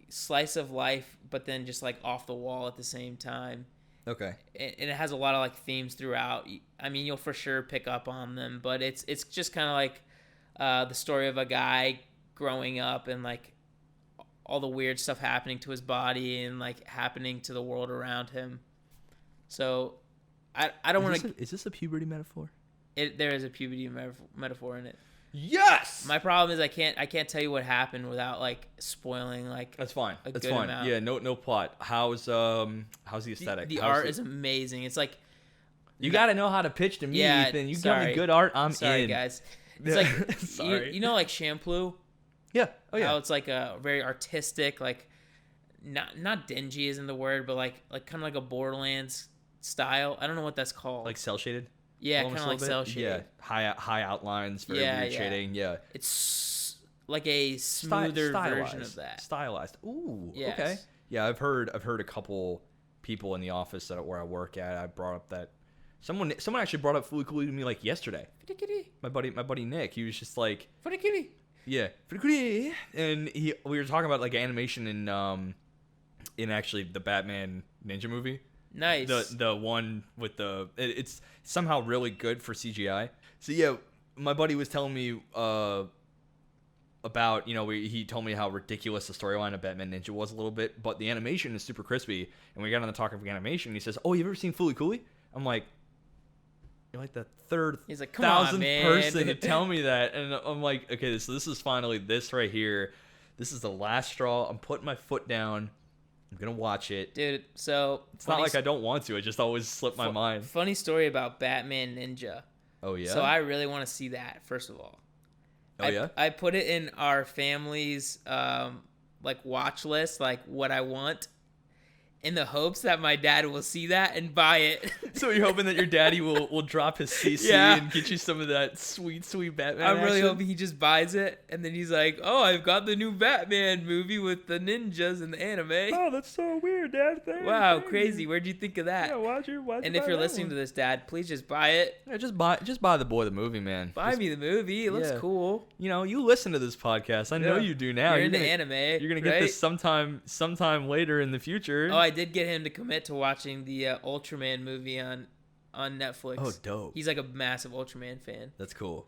slice of life, but then just like off the wall at the same time. Okay. And it has a lot of like themes throughout. I mean, you'll for sure pick up on them, but it's just kind of like the story of a guy growing up and like all the weird stuff happening to his body and like happening to the world around him. So I don't want to. Is this a puberty metaphor? There is a puberty metaphor in it. Yes. My problem is I can't tell you what happened without like spoiling like. That's fine. That's fine. Amount. Yeah. No plot. How's the aesthetic? The art is amazing. It's like you got to know how to pitch to me, Ethan. You got me good art. I'm sorry, in. Guys. It's like Sorry. you know, like shampoo. Yeah. Oh yeah. How it's like a very artistic, like not dingy isn't the word, but like kind of like a Borderlands style. I don't know what that's called. Like cell shaded. Yeah, kind of like cell shaded. Yeah. High outlines. Very weird shading. Yeah. It's like a smoother version of that. Stylized. Ooh. Yes. Okay. Yeah, I've heard a couple people in the office where I work at. I brought up that someone actually brought up Fooly Cooly to me like yesterday. My buddy Nick. He was just like Fooly Cooly. Yeah, and we were talking about like animation in actually the Batman Ninja movie. Nice. The one with it's somehow really good for CGI. So yeah, my buddy was telling me about, he told me how ridiculous the storyline of Batman Ninja was a little bit, but the animation is super crispy. And we got on the talk of animation, and he says, "Oh, you've ever seen Fooly Cooly?" I'm like, "You're like the third He's like, come on, 1,000th man. person to tell me that." And I'm like, okay, so this is finally this right here. This is the last straw. I'm putting my foot down. I'm gonna watch it, dude. So it's not like I don't want to. It just always slipped my mind. Funny story about Batman Ninja. Oh yeah. So I really want to see that. First of all. Oh yeah. I put it in our family's like watch list, like what I want, in the hopes that my dad will see that and buy it. So you're hoping that your daddy will drop his CC and get you some of that sweet Batman I'm really action? hoping he just buys it, and then he's like, "Oh, I've got the new Batman movie with the ninjas and the anime." Oh, that's so weird, Dad. Wow, crazy. Where'd you think of that? Yeah, watch and if you're listening to this, Dad, please just buy it. Yeah, just buy the boy the movie, man. Buy me the movie. It looks cool. You listen to this podcast. I know you do now. You're into anime. You're gonna get this sometime later in the future. Oh, I did get him to commit to watching the Ultraman movie on Netflix. Oh, dope. He's like a massive Ultraman fan. That's cool.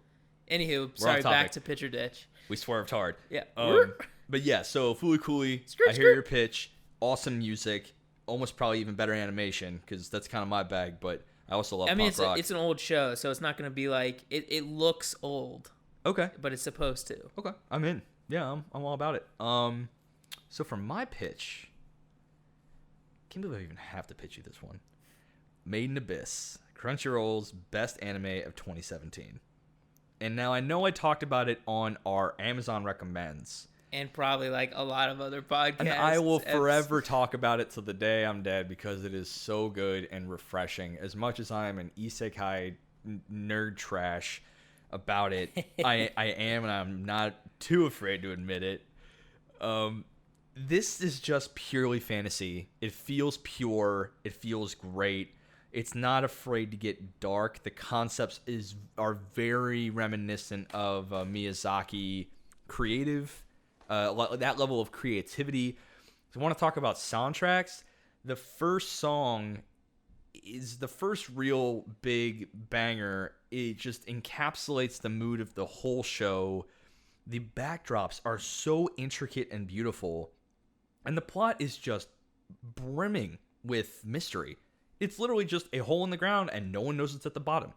Anywho, sorry, back to Pitcher Ditch. We swerved hard. Yeah. But yeah, so Fooly Cooly, I hear your pitch. Awesome music. Almost probably even better animation, because that's kind of my bag, but I also love punk rock. It's an old show, so it's not going to be like... It looks old. Okay. But it's supposed to. Okay. I'm in. Yeah, I'm all about it. So for my pitch... I can't believe I even have to pitch you this one. Made in Abyss, Crunchyroll's best anime of 2017. And now I know I talked about it on our Amazon Recommends. And probably like a lot of other podcasts. And I will forever talk about it till the day I'm dead, because it is so good and refreshing. As much as I am an isekai nerd trash about it, I am, and I'm not too afraid to admit it. This is just purely fantasy. It feels pure. It feels great. It's not afraid to get dark. The concepts are very reminiscent of Miyazaki creative, that level of creativity. So I want to talk about soundtracks. The first song is the first real big banger. It just encapsulates the mood of the whole show. The backdrops are so intricate and beautiful. And the plot is just brimming with mystery. It's literally just a hole in the ground, and no one knows it's at the bottom.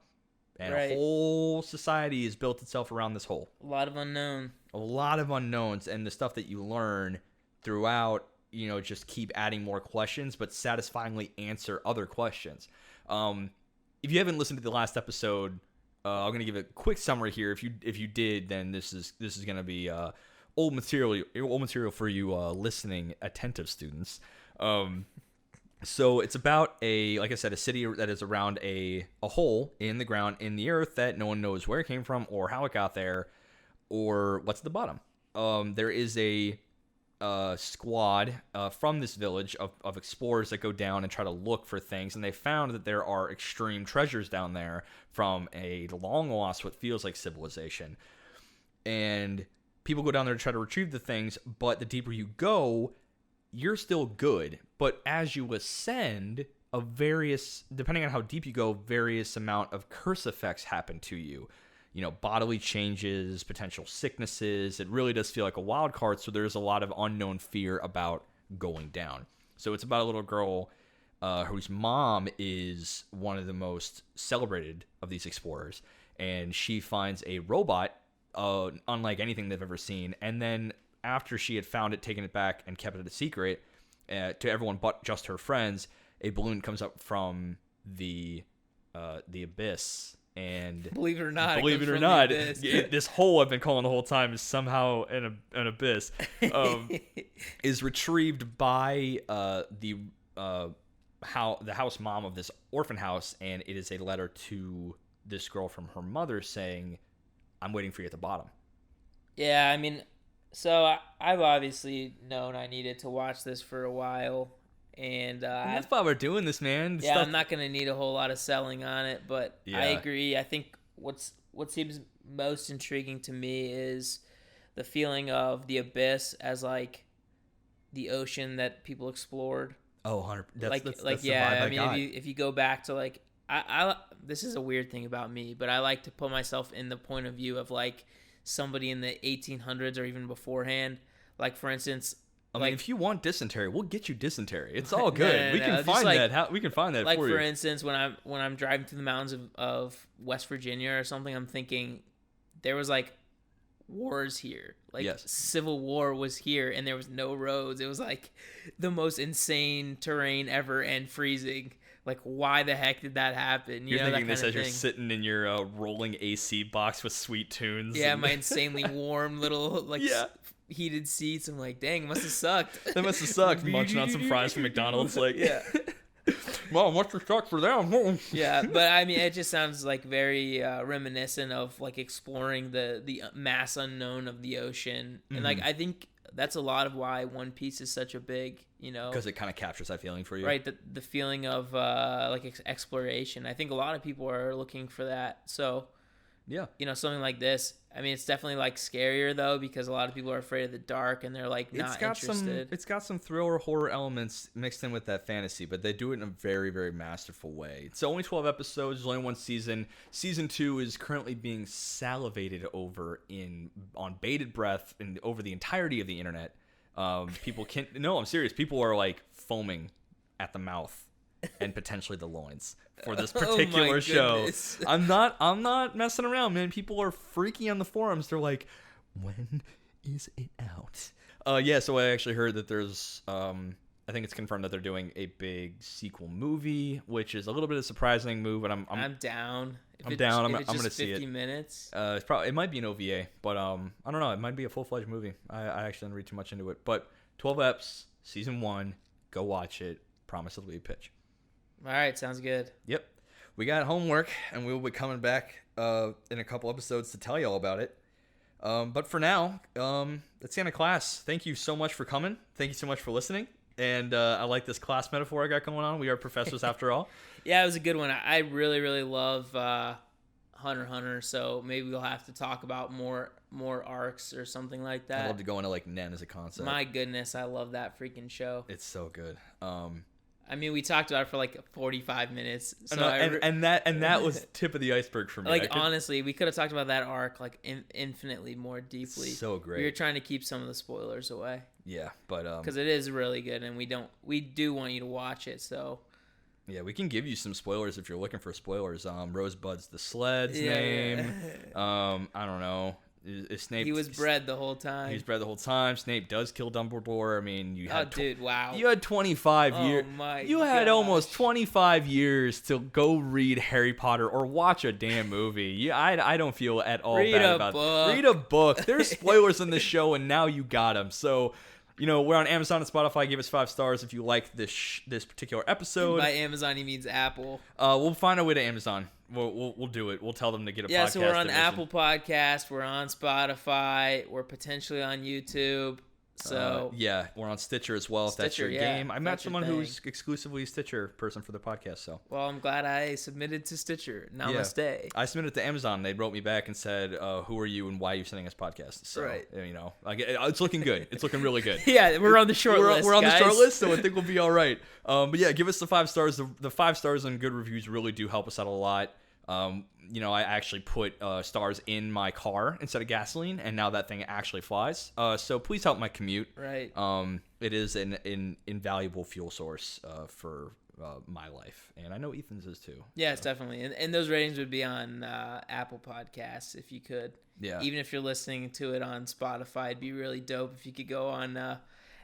And a whole society has built itself around this hole. A lot of unknown. A lot of unknowns, and the stuff that you learn throughout, just keep adding more questions, but satisfyingly answer other questions. If you haven't listened to the last episode, I'm going to give a quick summary here. If you did, then this is going to be... old material for you listening attentive students. So it's about like I said, a city that is around a hole in the ground in the earth that no one knows where it came from or how it got there or what's at the bottom. There is a squad from this village of explorers that go down and try to look for things, and they found that there are extreme treasures down there from a long lost, what feels like civilization. And people go down there to try to retrieve the things, but the deeper you go, you're still good. But as you ascend, depending on how deep you go, various amount of curse effects happen to you. Bodily changes, potential sicknesses. It really does feel like a wild card, so there's a lot of unknown fear about going down. So it's about a little girl whose mom is one of the most celebrated of these explorers, and she finds a robot unlike anything they've ever seen. And then after she had found it, taken it back, and kept it a secret to everyone but just her friends, a balloon comes up from the abyss and believe it or not, this hole I've been calling the whole time is somehow an abyss. Is retrieved by the house mom of this orphan house, and it is a letter to this girl from her mother saying, "I'm waiting for you at the bottom." Yeah, I mean, so I've obviously known I needed to watch this for a while. And that's why we're doing this, man. I'm not going to need a whole lot of selling on it, but I agree. I think what seems most intriguing to me is the feeling of the abyss as like the ocean that people explored. Oh, 100%. That's the vibe I got. mean, if you go back to like, I this is a weird thing about me, but I like to put myself in the point of view of like somebody in the 1800s or even beforehand. Like, for instance, I mean, if you want dysentery, we'll get you dysentery. It's all good. We can find that. We can find that for you. Like, for instance, when I'm driving through the mountains of West Virginia or something, I'm thinking there was like wars here. Like Civil War was here, and there was no roads. It was like the most insane terrain ever and freezing. Like, why the heck did that happen? You're thinking this as you're sitting in your rolling AC box with sweet tunes. Yeah, my insanely warm little heated seats. I'm like, dang, it must have sucked. That must have sucked. Munching on some fries from McDonald's. Like, Mom, what's the suck for them? Yeah, but I mean, it just sounds like very reminiscent of like exploring the mass unknown of the ocean. And like, I think that's a lot of why One Piece is such a big, because it kind of captures that feeling for you, right? The feeling of like exploration. I think a lot of people are looking for that. So something like this. I mean, it's definitely like scarier though, because a lot of people are afraid of the dark and they're like not interested. It's got some thriller horror elements mixed in with that fantasy, but they do it in a very, very masterful way. It's only 12 episodes. There's only one season. Season 2 is currently being salivated over on bated breath and over the entirety of the internet. People can't. No, I'm serious. People are like foaming at the mouth and potentially the loins for this particular show. I'm not messing around, man. People are freaky on the forums. They're like, when is it out? So I actually heard that there's I think it's confirmed that they're doing a big sequel movie, which is a little bit of a surprising move, but I'm down. I'm down. I'm going to see it. 50 minutes. It might be an OVA, but I don't know. It might be a full-fledged movie. I actually didn't read too much into it, but 12 eps, season 1. Go watch it. Promise it'll be a pitch. All right, sounds good. Yep. We got homework, and we will be coming back in a couple episodes to tell you all about it. But for now, that's the end of class. Thank you so much for coming. Thank you so much for listening. And I like this class metaphor I got going on. We are professors after all. Yeah, it was a good one. I really, really love Hunter x Hunter, so maybe we'll have to talk about more arcs or something like that. I'd love to go into like Nen as a concept. My goodness, I love that freaking show. It's so good. I mean, we talked about it for like 45 minutes. So and that was tip of the iceberg for me. Like, honestly, we could have talked about that arc like infinitely more deeply. So great. We were trying to keep some of the spoilers away. Yeah, but because it is really good, and we do want you to watch it. So yeah, we can give you some spoilers if you're looking for spoilers. Rosebud's the sled's name. I don't know. Is Snape? He was bred the whole time. He was bred the whole time. Snape does kill Dumbledore. I mean, you had. Dude, wow. You had 25 years. Oh my! You had almost 25 years to go read Harry Potter or watch a damn movie. I don't feel at all bad about it. Read a book. There's spoilers in this show, and now you got them. So. We're on Amazon and Spotify. Give us 5 stars if you like this particular episode. By Amazon, he means Apple. We'll find our way to Amazon. We'll do it. We'll tell them to get a podcast. Yeah, so we're on Apple Podcast. We're on Spotify. We're potentially on YouTube. So we're on Stitcher as well. If that's your game. I met someone who's exclusively a Stitcher person for the podcast. So I'm glad I submitted to Stitcher. Namaste. Yeah. I submitted to Amazon. They wrote me back and said, "Who are you and why are you sending us podcasts?" So right. It's looking good. It's looking really good. Yeah, we're on the short list. We're on guys. the short list, so I think we'll be all right. But yeah, give us the 5 stars. The 5 stars and good reviews really do help us out a lot. I actually put stars in my car instead of gasoline, and now that thing actually flies. So please help my commute. Right. It is an invaluable fuel source for my life, and I know Ethan's is too. Yes, definitely. And those ratings would be on Apple Podcasts if you could. Yeah. Even if you're listening to it on Spotify, it'd be really dope if you could go on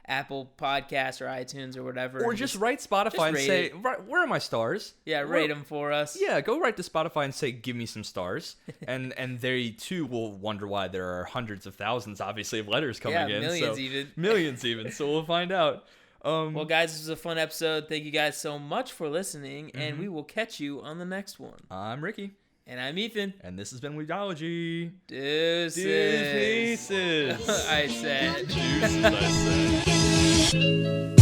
Apple Podcasts or iTunes or whatever. Or just write Spotify and say, where are my stars? Yeah, rate them for us. Yeah, go write to Spotify and say, give me some stars. and they too will wonder why there are hundreds of thousands, obviously, of letters coming in. Millions even. Millions even. So we'll find out. Well, guys, this was a fun episode. Thank you guys so much for listening, and we will catch you on the next one. I'm Ricky. And I'm Ethan. And this has been Weedology. Deuces. Deuces. I said. Deuces, I said.